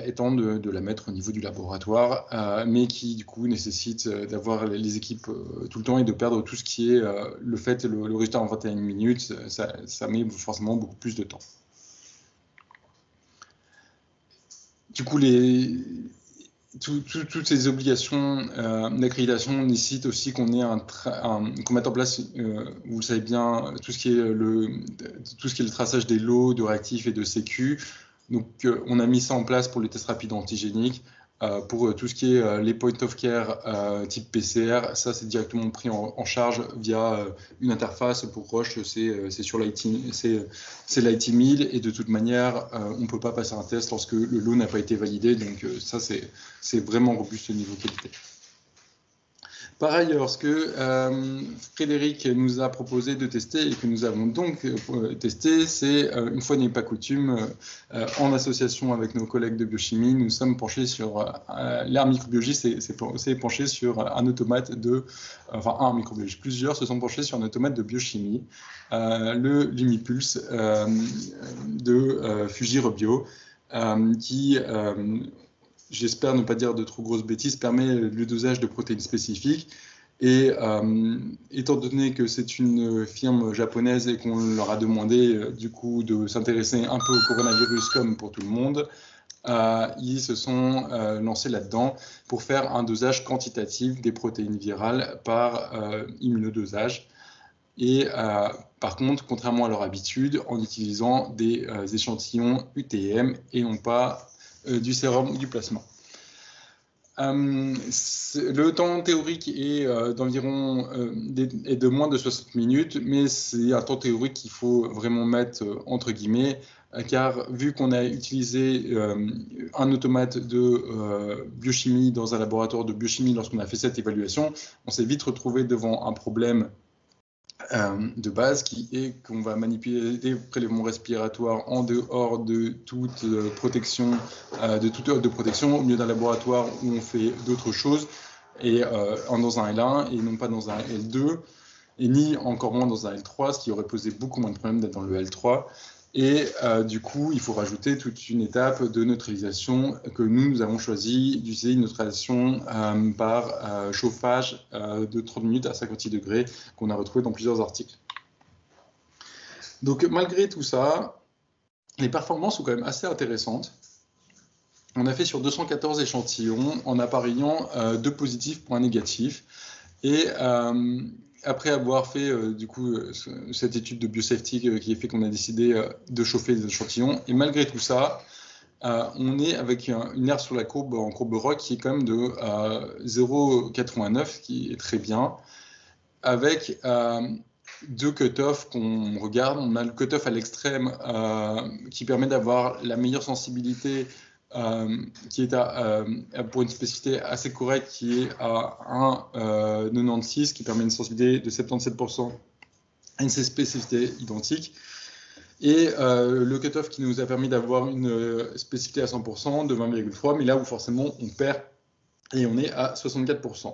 étant de la mettre au niveau du laboratoire, mais qui du coup nécessite d'avoir les équipes tout le temps et de perdre tout ce qui est le résultat en 21 minutes, ça met forcément beaucoup plus de temps. Du coup, toutes ces obligations d'accréditation nécessitent aussi qu'on mette en place, vous le savez bien, tout ce qui est le traçage des lots de réactifs et de sécu. Donc, on a mis ça en place pour les tests rapides antigéniques. Pour tout ce qui est les point of care type PCR, ça c'est directement pris en charge via une interface. Pour Roche, c'est sur l'IT 1000 et de toute manière, on ne peut pas passer un test lorsque le lot n'a pas été validé. Donc, ça c'est vraiment robuste au niveau qualité. Par ailleurs, ce que Frédéric nous a proposé de tester et que nous avons donc testé, c'est, une fois n'est pas coutume, en association avec nos collègues de biochimie, nous sommes penchés sur l'art microbiologie, c'est penché sur un automate un microbiologiste, plusieurs se sont penchés sur un automate de biochimie, le Lumipulse de Fujirebio, qui j'espère ne pas dire de trop grosses bêtises, permet le dosage de protéines spécifiques. Et étant donné que c'est une firme japonaise et qu'on leur a demandé du coup de s'intéresser un peu au coronavirus comme pour tout le monde, ils se sont lancés là-dedans pour faire un dosage quantitatif des protéines virales par immunodosage. Et par contre, contrairement à leur habitude, en utilisant des échantillons UTM et non pas du sérum ou du plasma. Le temps théorique est d'environ de moins de 60 minutes, mais c'est un temps théorique qu'il faut vraiment mettre entre guillemets. car vu qu'on a utilisé un automate de biochimie dans un laboratoire de biochimie lorsqu'on a fait cette évaluation, on s'est vite retrouvé devant un problème de base qui est qu'on va manipuler des prélèvements respiratoires en dehors de toute protection, de protection, au milieu d'un laboratoire où on fait d'autres choses, et dans un L1 et non pas dans un L2, et ni encore moins dans un L3, ce qui aurait posé beaucoup moins de problèmes d'être dans le L3. Et du coup, il faut rajouter toute une étape de neutralisation que nous avons choisi d'utiliser, une neutralisation par chauffage de 30 minutes à 56 degrés qu'on a retrouvé dans plusieurs articles. Donc malgré tout ça, les performances sont quand même assez intéressantes. On a fait sur 214 échantillons en appareillant 2 positifs pour un négatif. Et après avoir fait du coup cette étude de biosafety qui a fait qu'on a décidé de chauffer les échantillons, et malgré tout ça, on est avec une R sur la courbe en courbe ROC qui est quand même de 0,89, qui est très bien, avec 2 cutoffs qu'on regarde. On a le cutoff à l'extrême qui permet d'avoir la meilleure sensibilité, qui est pour une spécificité assez correcte, qui est à 1,96, qui permet une sensibilité de 77% à une spécificité identique. Et le cutoff qui nous a permis d'avoir une spécificité à 100% de 20,3, mais là où forcément on perd et on est à 64%.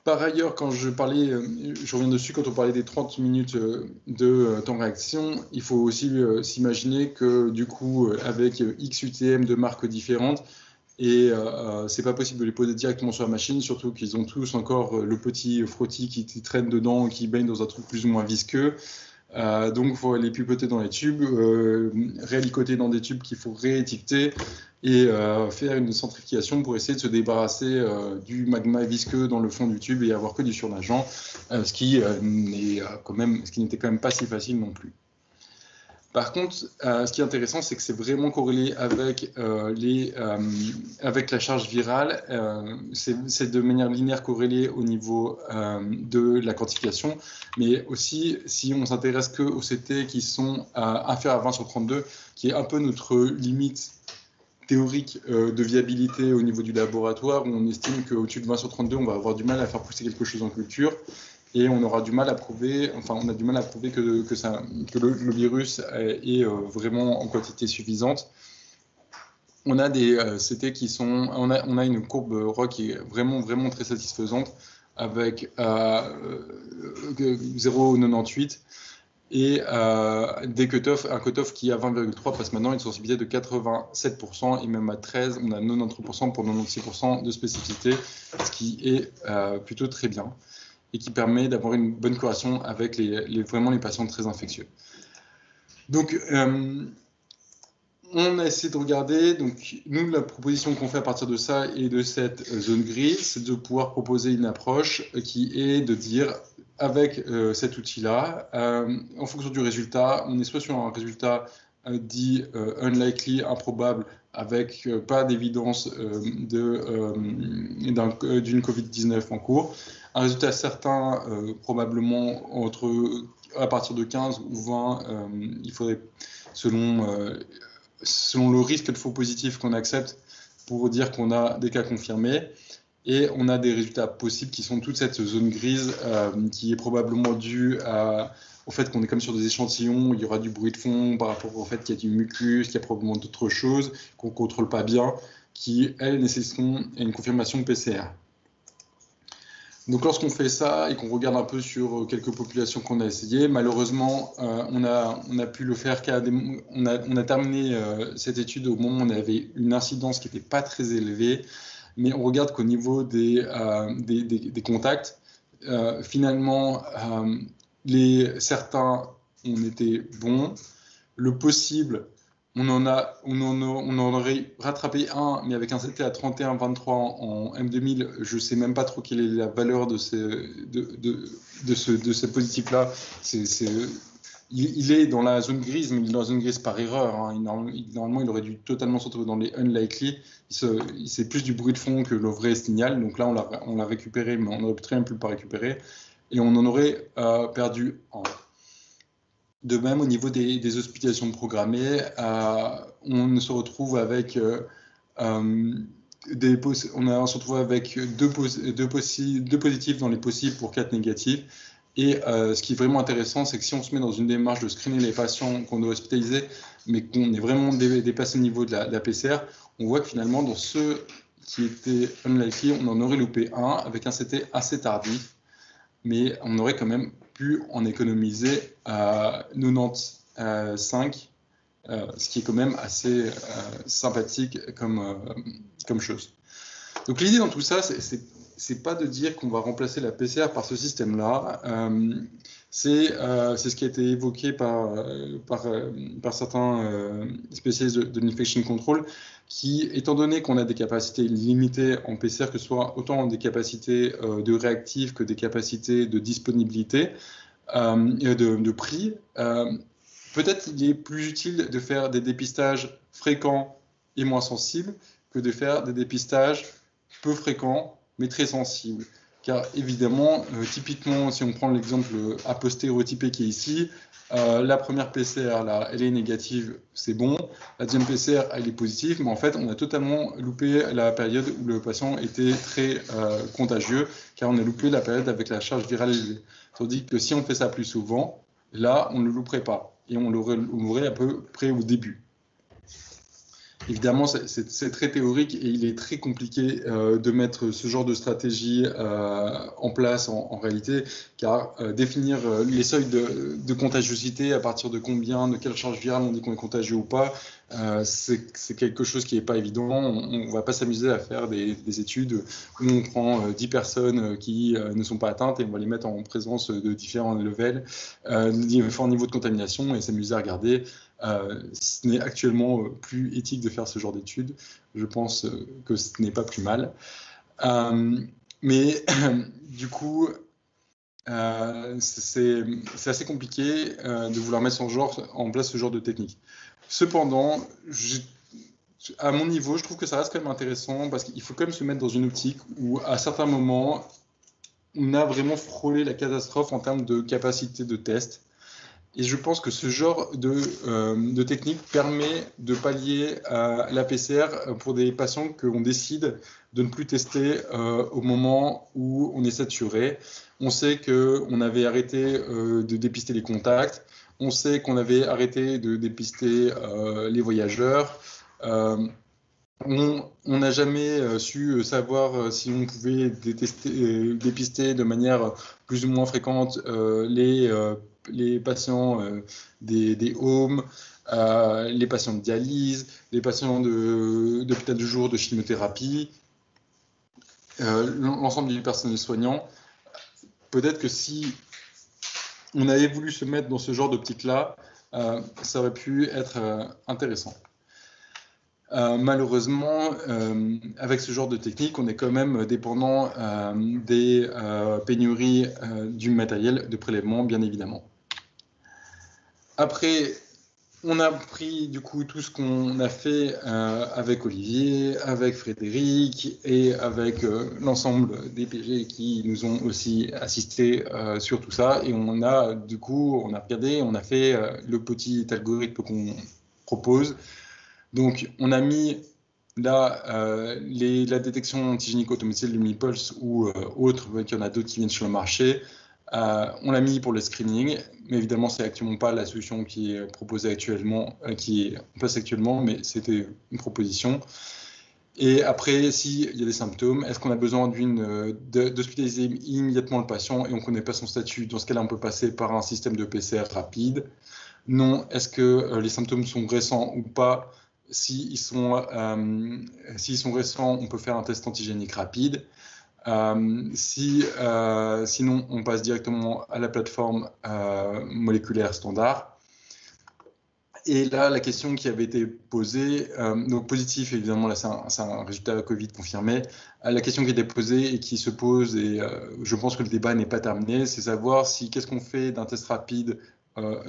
Par ailleurs, quand je reviens dessus, quand on parlait des 30 minutes de temps de réaction, il faut aussi s'imaginer que du coup, avec X UTM de marques différentes, et c'est pas possible de les poser directement sur la machine, surtout qu'ils ont tous encore le petit frottis qui traîne dedans, qui baigne dans un truc plus ou moins visqueux. Donc il faut les pipoter dans les tubes, réalicoter dans des tubes qu'il faut réétiqueter et faire une centrifugation pour essayer de se débarrasser du magma visqueux dans le fond du tube et avoir que du surnageant, ce qui n'était quand même pas si facile non plus. Par contre, ce qui est intéressant, c'est que c'est vraiment corrélé avec, avec la charge virale. C'est de manière linéaire corrélé au niveau de la quantification, mais aussi si on s'intéresse qu'aux CT qui sont inférieurs à 20/32, qui est un peu notre limite théorique de viabilité au niveau du laboratoire, où on estime qu'au-dessus de 20/32, on va avoir du mal à faire pousser quelque chose en culture. Et on aura du mal à prouver, on a du mal à prouver que le virus est vraiment en quantité suffisante. On a des CT qui sont, on a une courbe ROC qui est vraiment très satisfaisante avec 0,98 et des cutoffs, un cutoff qui à 20,3 passe maintenant une sensibilité de 87% et même à 13, on a 93% pour 96% de spécificité, ce qui est plutôt très bien, et qui permet d'avoir une bonne corrélation avec vraiment les patients très infectieux. Donc, on a essayé de regarder, donc nous, la proposition qu'on fait à partir de ça et de cette zone grise, c'est de pouvoir proposer une approche qui est de dire, avec cet outil-là, en fonction du résultat, on est soit sur un résultat dit unlikely, improbable, avec pas d'évidence d'une Covid-19 en cours, un résultat certain, probablement à partir de 15 ou 20, il faudrait, selon le risque de faux positif qu'on accepte, pour dire qu'on a des cas confirmés, et on a des résultats possibles qui sont toute cette zone grise qui est probablement due au fait qu'on est comme sur des échantillons où il y aura du bruit de fond par rapport au fait qu'il y a du mucus, qu'il y a probablement d'autres choses qu'on ne contrôle pas bien, qui, elles, nécessiteront une confirmation PCR. Donc lorsqu'on fait ça et qu'on regarde un peu sur quelques populations qu'on a essayées, malheureusement, on a pu le faire on a terminé cette étude au moment où on avait une incidence qui n'était pas très élevée, mais on regarde qu'au niveau des contacts, finalement, certains on était bons, le possible, on en aurait rattrapé un, mais avec un CT à 31,23 en M2000, je ne sais même pas trop quelle est la valeur de ce positif-là. Il est dans la zone grise, mais il est dans la zone grise par erreur. Hein. Normalement, il aurait dû totalement se retrouver dans les unlikely. C'est plus du bruit de fond que le vrai signal. Donc là, on l'a récupéré, mais on aurait très bien pu le pas récupérer. Et on en aurait perdu un. De même, au niveau des hospitalisations programmées, on se retrouve avec on se retrouve avec deux positifs dans les possibles pour 4 négatifs. Et ce qui est vraiment intéressant, c'est que si on se met dans une démarche de screener les patients qu'on doit hospitaliser, mais qu'on est vraiment dépassé au niveau de la PCR, on voit que finalement, dans ceux qui étaient unlikely, on en aurait loupé un avec un CT assez tardif, mais on aurait quand même pu en économiser 95, ce qui est quand même assez sympathique comme chose. Donc l'idée dans tout ça, c'est pas de dire qu'on va remplacer la PCR par ce système-là. C'est ce qui a été évoqué par certains spécialistes de l'infection control, qui, étant donné qu'on a des capacités limitées en PCR, que ce soit autant des capacités de réactifs que des capacités de disponibilité, de prix, peut-être il est plus utile de faire des dépistages fréquents et moins sensibles que de faire des dépistages peu fréquents mais très sensibles. Car évidemment, typiquement, si on prend l'exemple a postéréotypé qui est ici, la première PCR, là, elle est négative, c'est bon. La deuxième PCR, elle est positive, mais en fait, on a totalement loupé la période où le patient était très contagieux, car on a loupé la période avec la charge virale élevée. Tandis que si on fait ça plus souvent, là, on ne le louperait pas, et on l'aurait à peu près au début. Évidemment, c'est très théorique et il est très compliqué de mettre ce genre de stratégie en place en réalité, car définir les seuils de contagiosité, à partir de combien, de quelle charge virale on dit qu'on est contagieux ou pas, c'est quelque chose qui n'est pas évident. On ne va pas s'amuser à faire des études où on prend 10 personnes qui ne sont pas atteintes et on va les mettre en présence de différents levels, différents niveaux de contamination et s'amuser à regarder. Ce n'est actuellement plus éthique de faire ce genre d'études. Je pense que ce n'est pas plus mal. Mais du coup, c'est assez compliqué de vouloir mettre en place ce genre de technique. Cependant, à mon niveau, je trouve que ça reste quand même intéressant parce qu'il faut quand même se mettre dans une optique où, à certains moments, on a vraiment frôlé la catastrophe en termes de capacité de test. Et je pense que ce genre de technique permet de pallier à la PCR pour des patients qu'on décide de ne plus tester au moment où on est saturé. On sait qu'on avait arrêté de dépister les contacts. On sait qu'on avait arrêté de dépister les voyageurs. On n'a jamais su savoir si on pouvait dépister de manière plus ou moins fréquente les patients des homes, les patients de dialyse, les patients d'hôpital de jour de chimiothérapie, l'ensemble du personnel soignant. Peut-être que si on avait voulu se mettre dans ce genre d'optique-là, ça aurait pu être intéressant. Malheureusement, avec ce genre de technique, on est quand même dépendant des pénuries du matériel de prélèvement, bien évidemment. Après, on a pris du coup tout ce qu'on a fait avec Olivier, avec Frédéric et avec l'ensemble des PG qui nous ont aussi assistés sur tout ça. Et on a regardé, on a fait le petit algorithme qu'on propose. Donc, on a mis là la détection antigénique automatisée, le Lumipulse ou autre, il y en a d'autres qui viennent sur le marché. On l'a mis pour le screening, mais évidemment, c'est actuellement pas la solution qui est proposée actuellement, qui est en place actuellement, mais c'était une proposition. Et après, s'il y a des symptômes, est-ce qu'on a besoin d'hospitaliser immédiatement le patient et on ne connaît pas son statut? Dans ce cas-là, on peut passer par un système de PCR rapide. Non, est-ce que les symptômes sont récents ou pas? S'ils sont récents, on peut faire un test antigénique rapide. Sinon, on passe directement à la plateforme moléculaire standard. Et là, la question qui avait été posée, donc positif, évidemment, là, c'est un résultat Covid confirmé. La question qui était posée et qui se pose, et je pense que le débat n'est pas terminé, c'est savoir qu'est-ce qu'on fait d'un test rapide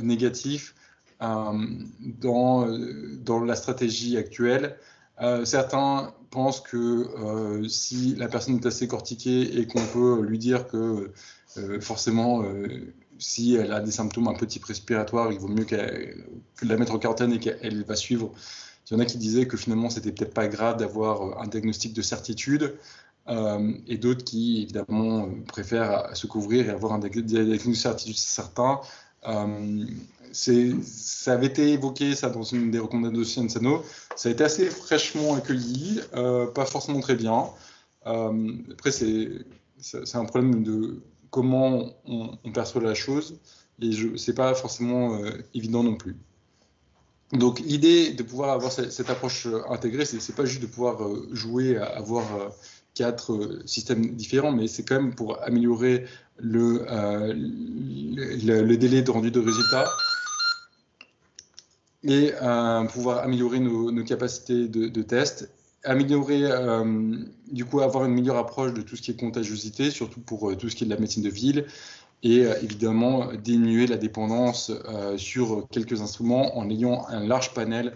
négatif dans la stratégie actuelle. Certains pensent que si la personne est assez cortiquée et qu'on peut lui dire que forcément si elle a des symptômes un peu type respiratoire, il vaut mieux que de la mettre en quarantaine et qu'elle va suivre. Il y en a qui disaient que finalement, c'était peut-être pas grave d'avoir un diagnostic de certitude, et d'autres qui, évidemment, préfèrent se couvrir et avoir un diagnostic de certitude certain. Ça avait été évoqué, ça, dans une des recommandations de Sano. Ça a été assez fraîchement accueilli, pas forcément très bien. Après, c'est un problème de comment on perçoit la chose, et c'est pas forcément évident non plus. Donc l'idée de pouvoir avoir cette approche intégrée, c'est pas juste de pouvoir jouer à avoir 4 systèmes différents, mais c'est quand même pour améliorer le délai de rendu de résultats et pouvoir améliorer nos capacités de test, améliorer, du coup, avoir une meilleure approche de tout ce qui est contagiosité, surtout pour tout ce qui est de la médecine de ville, et évidemment diminuer la dépendance sur quelques instruments en ayant un large panel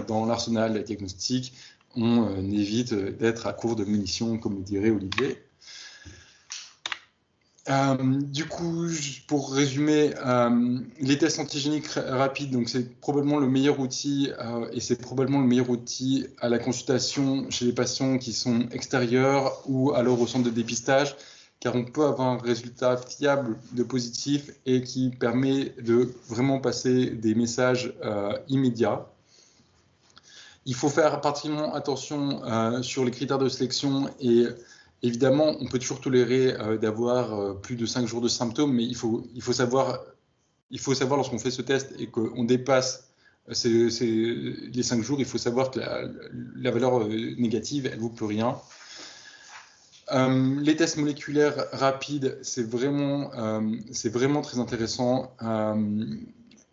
dans l'arsenal diagnostique. On évite d'être à court de munitions, comme le dirait Olivier. Du coup, pour résumer, les tests antigéniques rapides, donc c'est probablement le meilleur outil, et c'est probablement le meilleur outil à la consultation chez les patients qui sont extérieurs ou alors au centre de dépistage, car on peut avoir un résultat fiable de positif et qui permet de vraiment passer des messages immédiats. Il faut faire particulièrement attention sur les critères de sélection, et évidemment, on peut toujours tolérer d'avoir plus de 5 jours de symptômes, mais il faut savoir lorsqu'on fait ce test et qu'on dépasse les 5 jours, il faut savoir que la valeur négative, elle ne vaut plus rien. Les tests moléculaires rapides, c'est vraiment très intéressant.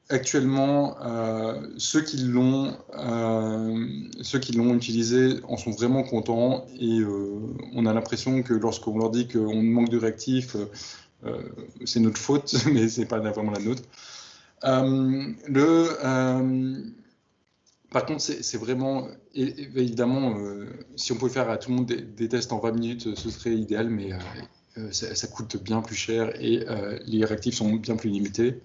Actuellement, ceux qui l'ont utilisé en sont vraiment contents, et on a l'impression que lorsqu'on leur dit qu'on manque de réactifs, c'est notre faute, mais c'est pas vraiment la nôtre. Par contre, c'est vraiment, évidemment, si on pouvait faire à tout le monde des tests en 20 minutes, ce serait idéal, mais ça coûte bien plus cher, et les réactifs sont bien plus limités.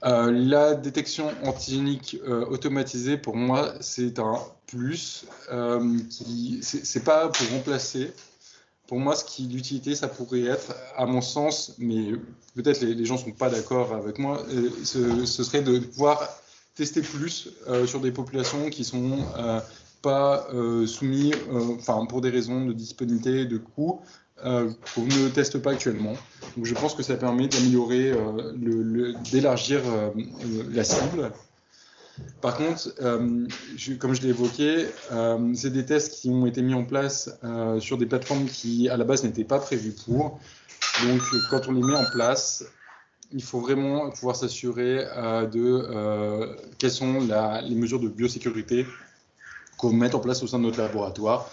La détection antigénique automatisée, pour moi, c'est un plus. C'est pas pour remplacer. Pour moi, l'utilité, ça pourrait être, à mon sens, mais peut-être les gens ne sont pas d'accord avec moi, ce serait de pouvoir tester plus sur des populations qui ne sont pas soumises, pour des raisons de disponibilité, de coût, qu'on ne teste pas actuellement. Donc je pense que ça permet d'améliorer, d'élargir la cible. Par contre, comme je l'ai évoqué, c'est des tests qui ont été mis en place sur des plateformes qui, à la base, n'étaient pas prévues pour. Donc, quand on les met en place, il faut vraiment pouvoir s'assurer de quelles sont les mesures de biosécurité qu'on met en place au sein de notre laboratoire.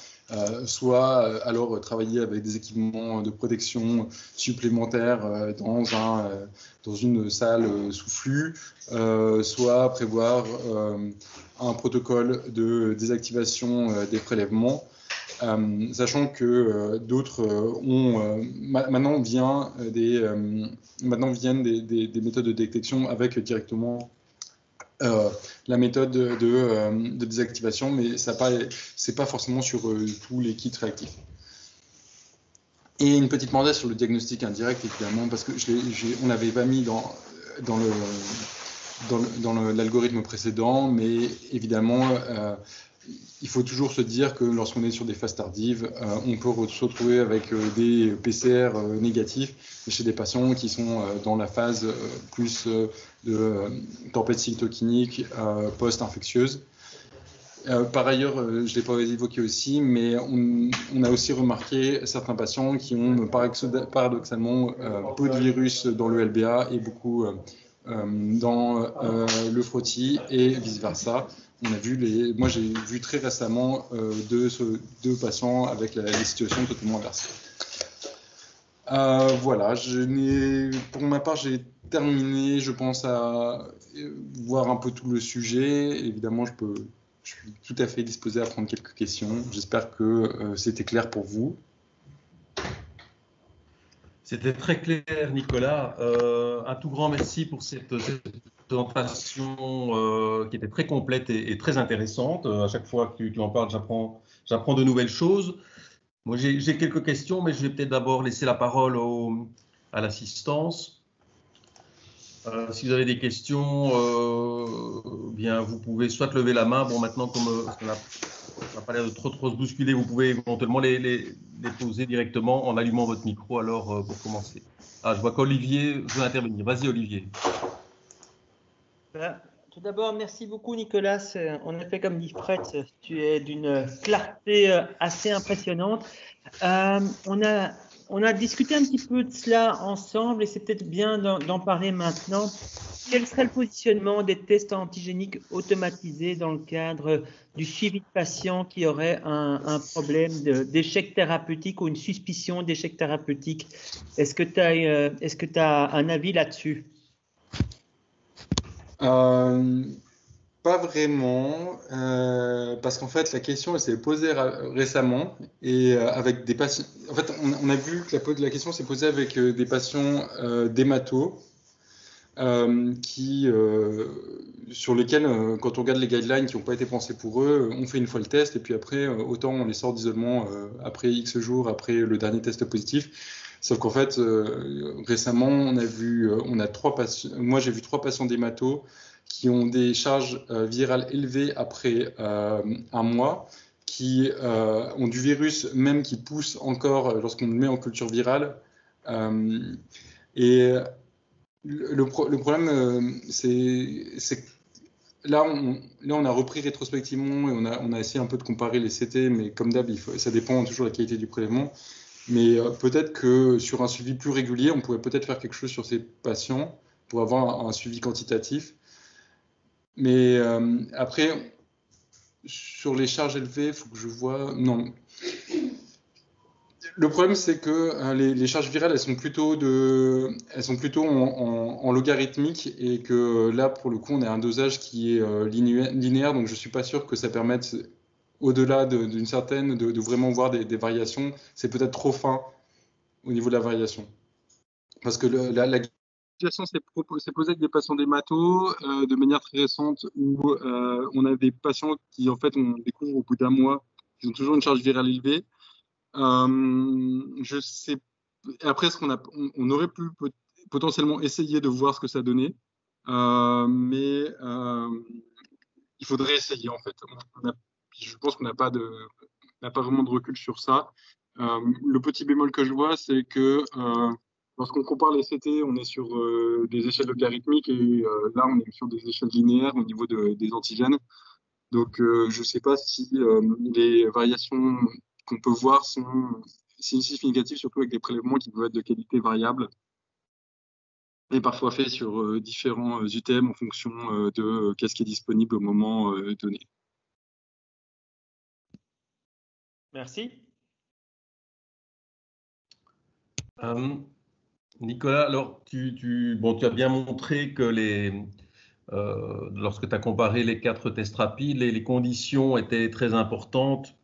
Soit alors travailler avec des équipements de protection supplémentaires dans une salle sous flux, soit prévoir un protocole de désactivation des prélèvements, sachant que d'autres maintenant viennent des méthodes de détection avec directement la méthode de désactivation, mais c'est pas forcément sur tous les kits réactifs. Et une petite parenthèse sur le diagnostic indirect, évidemment, parce que on l'avait pas mis dans l'algorithme précédent, mais évidemment, il faut toujours se dire que lorsqu'on est sur des phases tardives, on peut se retrouver avec des PCR négatifs chez des patients qui sont dans la phase plus de tempête cytokinique post-infectieuse. Par ailleurs, je ne l'ai pas évoqué aussi, mais on a aussi remarqué certains patients qui ont paradoxalement peu de virus dans le LBA et beaucoup dans le frottis et vice-versa. Moi, j'ai vu très récemment deux patients avec les situations totalement inversées. Voilà, pour ma part, j'ai terminé, je pense, à voir un peu tout le sujet. Évidemment, je suis tout à fait disposé à prendre quelques questions. J'espère que c'était clair pour vous. C'était très clair, Nicolas. Un tout grand merci pour cette présentation qui était très complète et très intéressante. À chaque fois que tu en parles, j'apprends de nouvelles choses. Moi, j'ai quelques questions, mais je vais peut-être d'abord laisser la parole à l'assistance. Si vous avez des questions, bien, vous pouvez soit lever la main. Bon, maintenant, comme ça n'a pas l'air de trop se bousculer, vous pouvez éventuellement les poser directement en allumant votre micro, alors, pour commencer. Ah, je vois qu'Olivier veut intervenir. Vas-y, Olivier. Voilà. Tout d'abord, merci beaucoup, Nicolas. En effet, comme dit Fred, tu es d'une clarté assez impressionnante. On a discuté un petit peu de cela ensemble et c'est peut-être bien d'en parler maintenant. Quel serait le positionnement des tests antigéniques automatisés dans le cadre du suivi de patients qui auraient un problème d'échec thérapeutique ou une suspicion d'échec thérapeutique? Est-ce que tu as un avis là-dessus? Pas vraiment, parce qu'en fait la question elle s'est posée récemment et avec des patients. En fait, on a vu que la question s'est posée avec des patients d'hémato sur lesquels, quand on regarde les guidelines qui n'ont pas été pensés pour eux, on fait une fois le test et puis après, autant on les sort d'isolement après X jours, après le dernier test positif. Sauf qu'en fait, récemment, on a 3 patients. Moi, j'ai vu 3 patients d'hémato qui ont des charges virales élevées après un mois, qui ont du virus même qui pousse encore lorsqu'on le met en culture virale. Et le problème, c'est que là, on a repris rétrospectivement et on a essayé un peu de comparer les CT, mais comme d'hab, ça dépend toujours de la qualité du prélèvement. Mais peut-être que sur un suivi plus régulier, on pourrait peut-être faire quelque chose sur ces patients pour avoir un suivi quantitatif. Mais après, sur les charges élevées, il faut que je vois. Non. Le problème, c'est que les charges virales, elles sont plutôt en logarithmique et que là, pour le coup, on a un dosage qui est linéaire, donc je ne suis pas sûr que ça permette, au-delà d'une certaine, de vraiment voir des variations. C'est peut-être trop fin au niveau de la variation. Parce que la situation s'est posée avec des patients d'hémato de manière très récente où on a des patients qui, en fait, on découvre au bout d'un mois qu'ils ont toujours une charge virale élevée. Je sais. Après, on aurait pu potentiellement essayer de voir ce que ça donnait, mais il faudrait essayer en fait. Je pense qu'on n'a pas vraiment de recul sur ça. Le petit bémol que je vois, c'est que lorsqu'on compare les CT, on est sur des échelles logarithmiques et là, on est sur des échelles linéaires au niveau des antigènes. Donc, je ne sais pas si les variations qu'on peut voir sont significatives, surtout avec des prélèvements qui peuvent être de qualité variable et parfois faits sur différents UTM en fonction de qu'est-ce qui est disponible au moment donné. Merci. Nicolas, alors tu as bien montré que lorsque tu as comparé les 4 tests rapides, les conditions étaient très importantes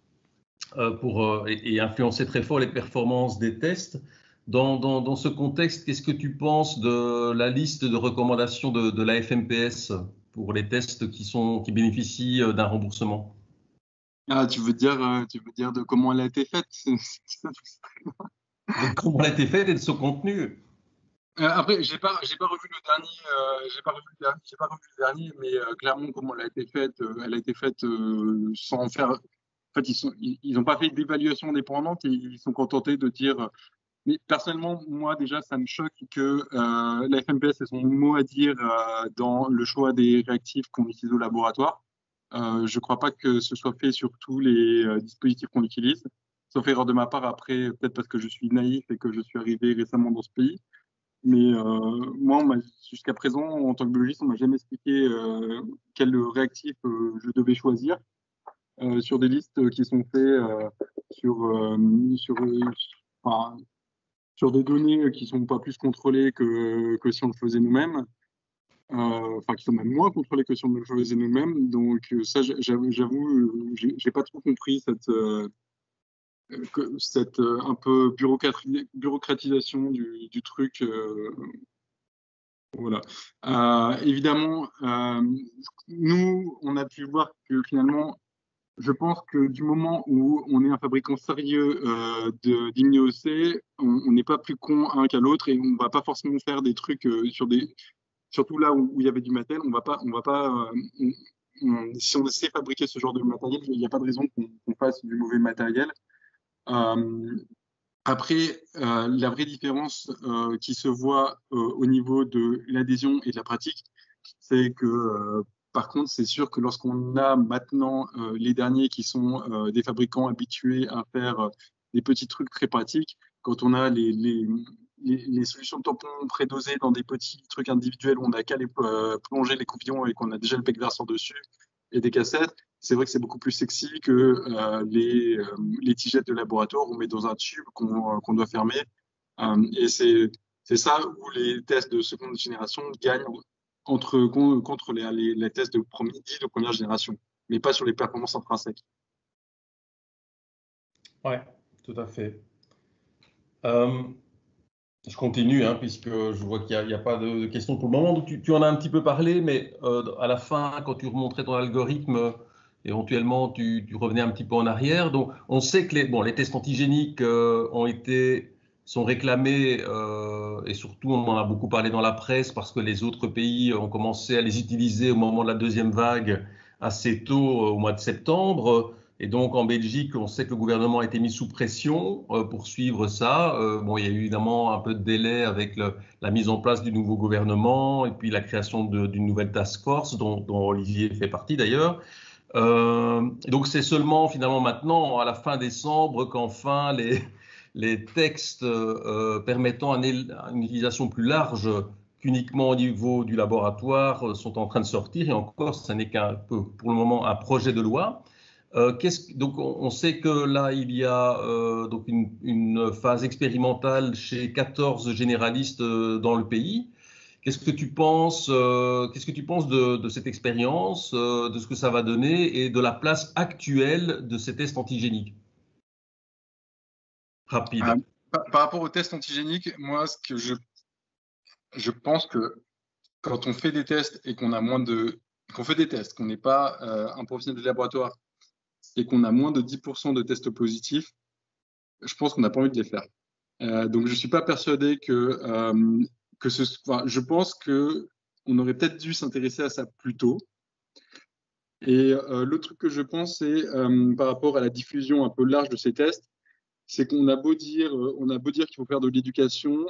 et influençaient très fort les performances des tests. Dans ce contexte, qu'est-ce que tu penses de la liste de recommandations de la FMPS pour les tests qui bénéficient d'un remboursement? Ah, tu veux dire de comment elle a été faite? De comment elle a été faite et de son contenu? Après, j'ai pas revu le dernier, j'ai pas revu le dernier, mais clairement comment elle a été faite sans faire. En fait, ils ont pas fait d'évaluation indépendante et ils sont contentés de dire. Mais personnellement, moi déjà, ça me choque que la FMPS ait son mot à dire dans le choix des réactifs qu'on utilise au laboratoire. Je crois pas que ce soit fait sur tous les dispositifs qu'on utilise. Sauf erreur de ma part après, peut-être parce que je suis naïf et que je suis arrivé récemment dans ce pays. Mais moi, jusqu'à présent, en tant que biologiste, on m'a jamais expliqué quel réactif je devais choisir sur des listes qui sont faites sur, sur, enfin, sur des données qui sont pas plus contrôlées que si on le faisait nous-mêmes, enfin qui sont même moins contrôlées que si on le faisait nous-mêmes. Donc ça, j'avoue, j'ai pas trop compris cette un peu bureaucratisation du truc. Voilà. Évidemment, nous, on a pu voir que finalement, je pense que du moment où on est un fabricant sérieux d'IMIOC, on n'est pas plus con un qu'à l'autre et on va pas forcément faire des trucs surtout là où il y avait du matériel, si on sait fabriquer ce genre de matériel, il n'y a pas de raison qu'on fasse du mauvais matériel. Après, la vraie différence qui se voit au niveau de l'adhésion et de la pratique, c'est que par contre, c'est sûr que lorsqu'on a maintenant les derniers qui sont des fabricants habitués à faire des petits trucs très pratiques, quand on a les solutions de tampons prédosées dans des petits trucs individuels où on n'a qu'à les plonger les coupillons et qu'on a déjà le bec versant dessus et des cassettes, c'est vrai que c'est beaucoup plus sexy que les tigettes de laboratoire on met dans un tube qu'on doit fermer. Et c'est ça où les tests de seconde génération gagnent contre les tests de première génération, mais pas sur les performances intrinsèques. Ouais, tout à fait. Je continue, hein, puisque je vois qu'il n'y a pas de questions pour le moment. Donc, tu en as un petit peu parlé, mais à la fin, quand tu remontrais ton algorithme, éventuellement, tu revenais un petit peu en arrière. Donc, on sait que les tests antigéniques sont réclamés, et surtout, on en a beaucoup parlé dans la presse, parce que les autres pays ont commencé à les utiliser au moment de la deuxième vague, assez tôt, au mois de septembre. Et donc, en Belgique, on sait que le gouvernement a été mis sous pression pour suivre ça. Bon, il y a eu évidemment un peu de délai avec la mise en place du nouveau gouvernement et puis la création d'une nouvelle task force dont Olivier fait partie d'ailleurs. Donc, c'est seulement finalement maintenant, à la fin décembre, qu'enfin les textes permettant une utilisation plus large qu'uniquement au niveau du laboratoire sont en train de sortir. Et encore, ce n'est pour le moment un projet de loi. Donc on sait que là, il y a donc une phase expérimentale chez 14 généralistes dans le pays. Qu'est-ce que tu penses de cette expérience, de ce que ça va donner et de la place actuelle de ces tests antigéniques? Rapide. Par rapport aux tests antigéniques, moi, ce que je pense que quand on fait des tests et qu'on fait des tests, qu'on n'est pas un professionnel de laboratoire et qu'on a moins de 10% de tests positifs, je pense qu'on n'a pas envie de les faire. Donc, je ne suis pas persuadé je pense qu'on aurait peut-être dû s'intéresser à ça plus tôt. Et l'autre truc que je pense, c'est par rapport à la diffusion un peu large de ces tests, c'est qu'on a beau dire qu'il faut faire de l'éducation,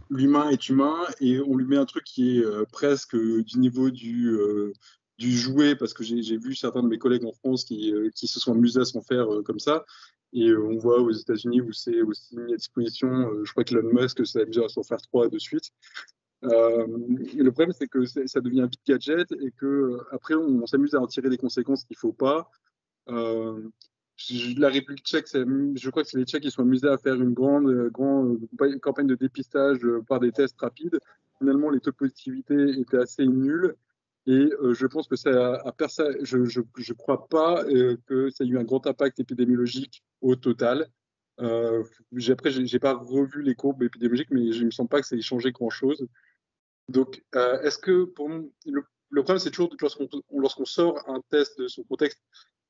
l'humain est humain et on lui met un truc qui est presque du niveau du jouet, parce que j'ai vu certains de mes collègues en France qui se sont amusés à s'en faire comme ça. Et on voit aux États-Unis où c'est aussi mis à disposition, je crois qu'Elon Musk s'est amusé à s'en faire 3 de suite. Et le problème, c'est que ça devient vite gadget et que après on s'amuse à en tirer des conséquences qu'il ne faut pas. La République tchèque, je crois que c'est les Tchèques qui sont amusés à faire une grande campagne de dépistage par des tests rapides. Finalement, les taux de positivité étaient assez nuls. Et je pense que je crois pas que ça ait eu un grand impact épidémiologique au total. Après, j'ai pas revu les courbes épidémiologiques, mais il me semble pas que ça ait changé grand-chose. Donc, est-ce que pour nous, le problème, c'est toujours lorsqu'on sort un test de son contexte,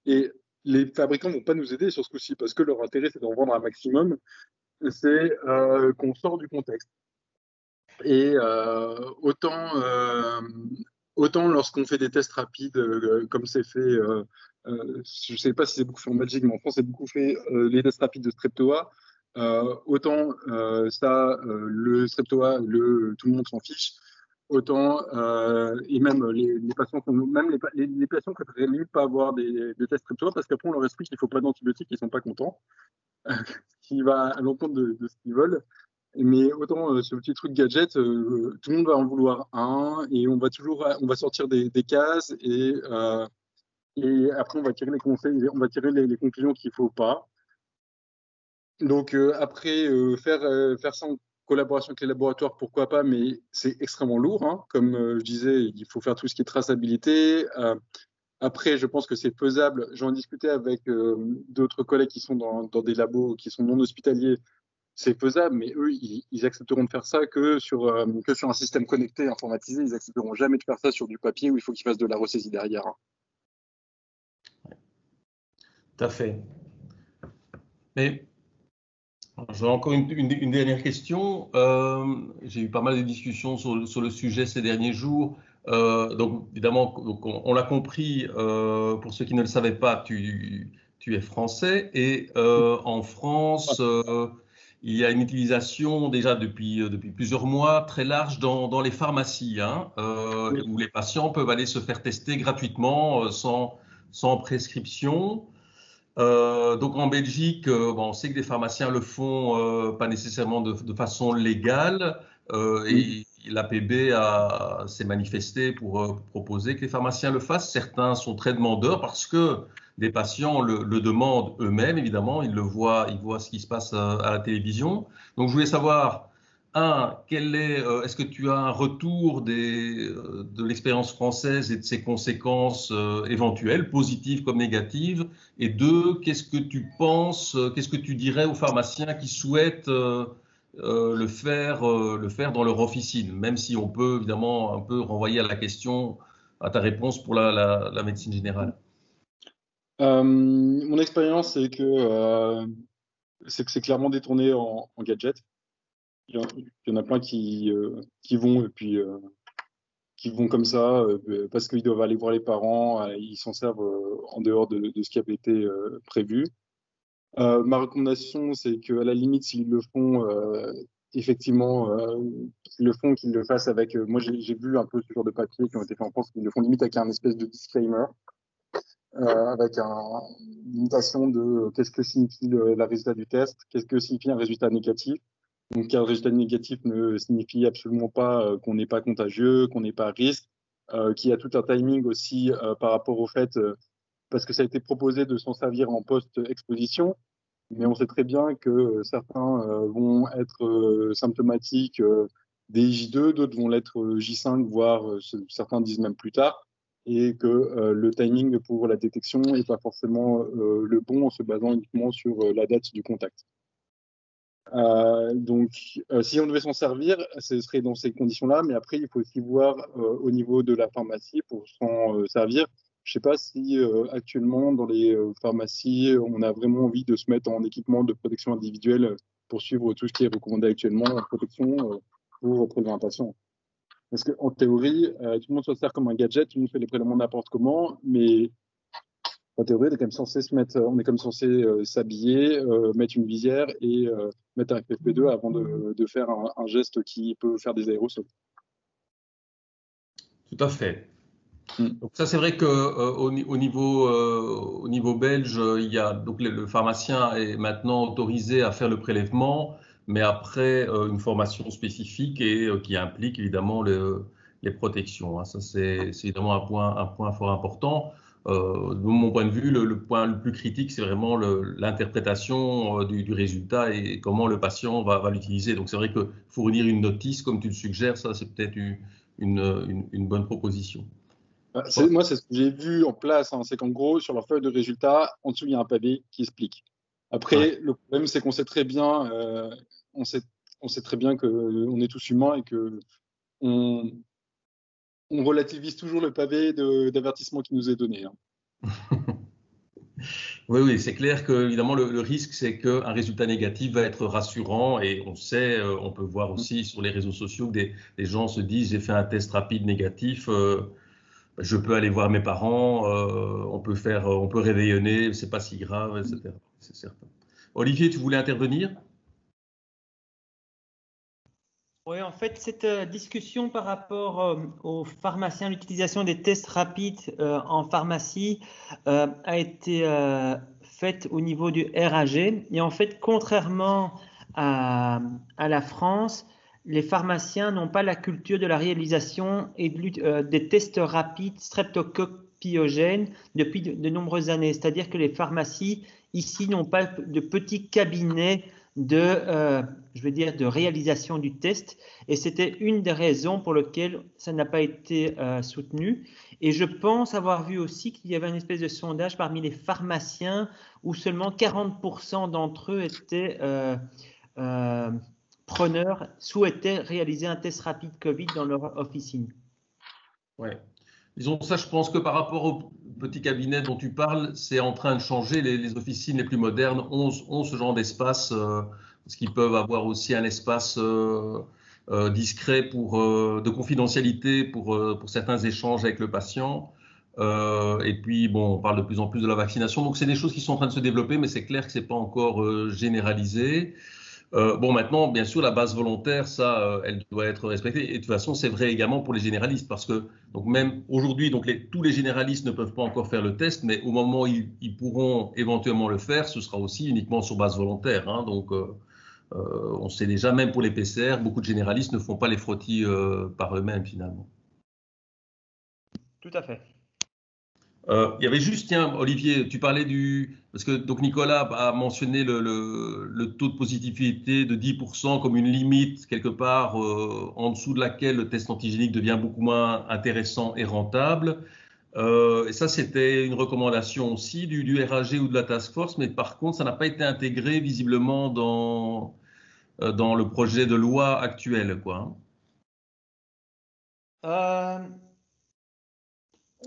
et les fabricants ne vont pas nous aider sur ce coup-ci parce que leur intérêt, c'est d'en vendre un maximum, c'est qu'on sort du contexte. Et autant lorsqu'on fait des tests rapides, comme c'est fait, je ne sais pas si c'est beaucoup fait en Belgique, mais en France, c'est beaucoup fait les tests rapides de Streptoa. Autant le Streptoa, tout le monde s'en fiche. Autant, et même les patients, les patients préfèrent limite pas avoir des tests Streptoa parce qu'après on leur explique qu'il ne faut pas d'antibiotiques, ils ne sont pas contents, qui va à l'encontre de ce qu'ils veulent. Mais autant ce petit truc gadget, tout le monde va en vouloir un et on va sortir des cases et après on va tirer les conseils, on va tirer les conclusions qu'il ne faut pas. Donc après faire ça en collaboration avec les laboratoires, pourquoi pas, mais c'est extrêmement lourd, hein. Comme je disais, il faut faire tout ce qui est traçabilité. Après, je pense que c'est faisable. J'en discutais avec d'autres collègues qui sont dans des labos qui sont non hospitaliers. C'est faisable, mais eux, ils accepteront de faire ça que sur un système connecté, informatisé. Ils accepteront jamais de faire ça sur du papier où il faut qu'ils fassent de la ressaisie derrière. Tout à fait. Mais j'ai encore une dernière question. J'ai eu pas mal de discussions sur le sujet ces derniers jours. Donc, évidemment, on l'a compris, pour ceux qui ne le savaient pas, tu es français et en France, il y a une utilisation déjà depuis plusieurs mois très large dans les pharmacies, hein, où les patients peuvent aller se faire tester gratuitement sans prescription. Donc en Belgique, bon, on sait que les pharmaciens le font pas nécessairement de façon légale et l'APB s'est manifesté pour proposer que les pharmaciens le fassent. Certains sont très demandeurs parce que des patients le demandent eux-mêmes, évidemment, ils voient ce qui se passe à la télévision. Donc je voulais savoir, est-ce que tu as un retour de l'expérience française et de ses conséquences éventuelles, positives comme négatives? Et deux, qu'est-ce que tu penses, qu'est-ce que tu dirais aux pharmaciens qui souhaitent le faire dans leur officine, même si on peut évidemment un peu renvoyer à ta réponse pour la médecine générale? Mon expérience, c'est que c'est clairement détourné en gadget. Il y en a plein qui vont et puis qui vont comme ça parce qu'ils doivent aller voir les parents, ils s'en servent en dehors de ce qui avait été prévu. Ma recommandation, c'est qu'à la limite, s'ils le font, effectivement, qu'ils le fassent avec. Moi, j'ai vu un peu ce genre de papiers qui ont été faits en France, qu'ils le font limite avec un espèce de disclaimer, avec une limitation de qu'est-ce que signifie le résultat du test, qu'est-ce que signifie un résultat négatif. Donc, un résultat négatif ne signifie absolument pas qu'on n'est pas contagieux, qu'on n'est pas à risque, qu'il y a tout un timing aussi par rapport au fait, parce que ça a été proposé de s'en servir en post-exposition, mais on sait très bien que certains vont être symptomatiques dès J2, d'autres vont l'être J5, voire certains disent même plus tard, et que le timing pour la détection n'est pas forcément le bon en se basant uniquement sur la date du contact. Donc, si on devait s'en servir, ce serait dans ces conditions-là, mais après, il faut aussi voir au niveau de la pharmacie pour s'en servir. Je ne sais pas si actuellement, dans les pharmacies, on a vraiment envie de se mettre en équipement de protection individuelle pour suivre tout ce qui est recommandé actuellement en protection pour prélever un patient. Parce qu'en théorie, tout le monde se sert comme un gadget, tout le monde fait les prélèvements n'importe comment, mais en théorie, on est quand même censé s'habiller, mettre une visière et mettre un FFP2 avant de faire un geste qui peut faire des aérosols. Tout à fait. Donc ça, c'est vrai que au niveau belge, il y a donc le pharmacien est maintenant autorisé à faire le prélèvement, mais après une formation spécifique et qui implique évidemment les protections, hein. Ça, c'est évidemment un point fort important. De mon point de vue, le point le plus critique, c'est vraiment l'interprétation du résultat et comment le patient va l'utiliser. Donc c'est vrai que fournir une notice, comme tu le suggères, ça c'est peut-être une bonne proposition. Moi, c'est ce que j'ai vu en place, hein. C'est qu'en gros, sur leur feuille de résultat, en dessous, il y a un pavé qui explique. Après, le problème, c'est qu'on sait très bien, on sait très bien qu'on est tous humains et que on relativise toujours le pavé d'avertissement qui nous est donné, hein. Oui, c'est clair que évidemment le risque, c'est qu'un résultat négatif va être rassurant et on sait, on peut voir aussi sur les réseaux sociaux que des gens se disent j'ai fait un test rapide négatif. Je peux aller voir mes parents, on peut réveillonner, c'est pas si grave, etc. C'est certain. Olivier, tu voulais intervenir? Oui, en fait, cette discussion par rapport aux pharmaciens, l'utilisation des tests rapides en pharmacie a été faite au niveau du RAG. Et en fait, contrairement à la France, les pharmaciens n'ont pas la culture de la réalisation et des tests rapides streptocoque pyogènes depuis de nombreuses années. C'est-à-dire que les pharmacies ici n'ont pas de petits cabinets je veux dire, de réalisation du test. Et c'était une des raisons pour lesquelles ça n'a pas été soutenu. Et je pense avoir vu aussi qu'il y avait une espèce de sondage parmi les pharmaciens où seulement 40% d'entre eux étaient preneurs, souhaitaient réaliser un test rapide Covid dans leur officine. Ouais. Disons ça, je pense que par rapport au petit cabinet dont tu parles, c'est en train de changer. Les officines les plus modernes ont ce genre d'espace, parce qu'ils peuvent avoir aussi un espace discret de confidentialité pour certains échanges avec le patient. Et puis, bon, on parle de plus en plus de la vaccination. Donc, c'est des choses qui sont en train de se développer, mais c'est clair que c'est pas encore généralisé. Bon, maintenant, bien sûr, la base volontaire, ça, elle doit être respectée. Et de toute façon, c'est vrai également pour les généralistes, parce que donc même aujourd'hui, donc tous les généralistes ne peuvent pas encore faire le test, mais au moment où ils pourront éventuellement le faire, ce sera aussi uniquement sur base volontaire. Hein. Donc, on sait déjà, même pour les PCR, beaucoup de généralistes ne font pas les frottis par eux-mêmes finalement. Tout à fait. Il y avait juste, tiens, Olivier, tu parlais parce que donc Nicolas a mentionné le taux de positivité de 10% comme une limite quelque part en dessous de laquelle le test antigénique devient beaucoup moins intéressant et rentable. Et ça, c'était une recommandation aussi du RAG ou de la Task Force, mais par contre, ça n'a pas été intégré visiblement dans le projet de loi actuel, quoi.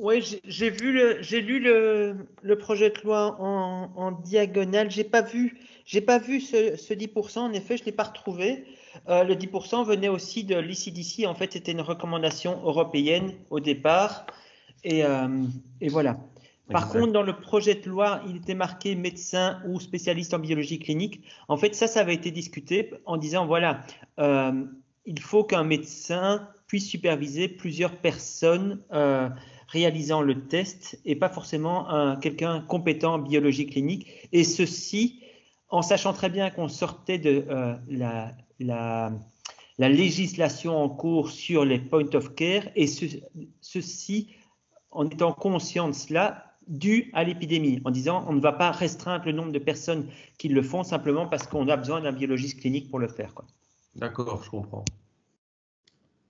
Oui, j'ai lu le projet de loi en diagonale. J'ai pas vu ce 10%. En effet, je l'ai pas retrouvé. Le 10% venait aussi de l'ECDC. En fait, c'était une recommandation européenne au départ. Et voilà. Par contre, dans le projet de loi, il était marqué médecin ou spécialiste en biologie clinique. En fait, ça avait été discuté en disant, voilà, il faut qu'un médecin puisse superviser plusieurs personnes réalisant le test et pas forcément quelqu'un compétent en biologie clinique. Et ceci, en sachant très bien qu'on sortait de la législation en cours sur les point of care et ceci en étant conscient de cela dû à l'épidémie, en disant on ne va pas restreindre le nombre de personnes qui le font simplement parce qu'on a besoin d'un biologiste clinique pour le faire, quoi. D'accord, je comprends.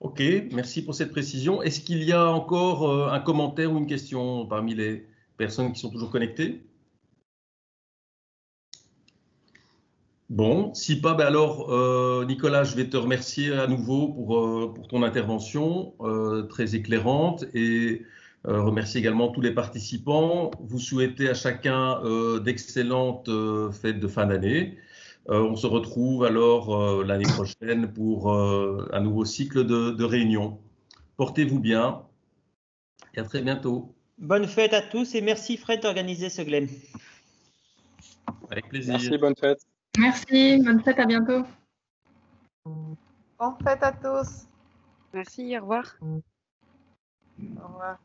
Ok, merci pour cette précision. Est-ce qu'il y a encore un commentaire ou une question parmi les personnes qui sont toujours connectées? Bon, si pas, ben alors Nicolas, je vais te remercier à nouveau pour ton intervention très éclairante et remercier également tous les participants. Vous souhaitez à chacun d'excellentes fêtes de fin d'année. On se retrouve alors l'année prochaine pour un nouveau cycle de réunions. Portez-vous bien et à très bientôt. Bonne fête à tous et merci Fred d'organiser ce Glenn. Avec plaisir. Merci, bonne fête. Merci, bonne fête, à bientôt. Bonne fête à tous. Merci, au revoir. Au revoir.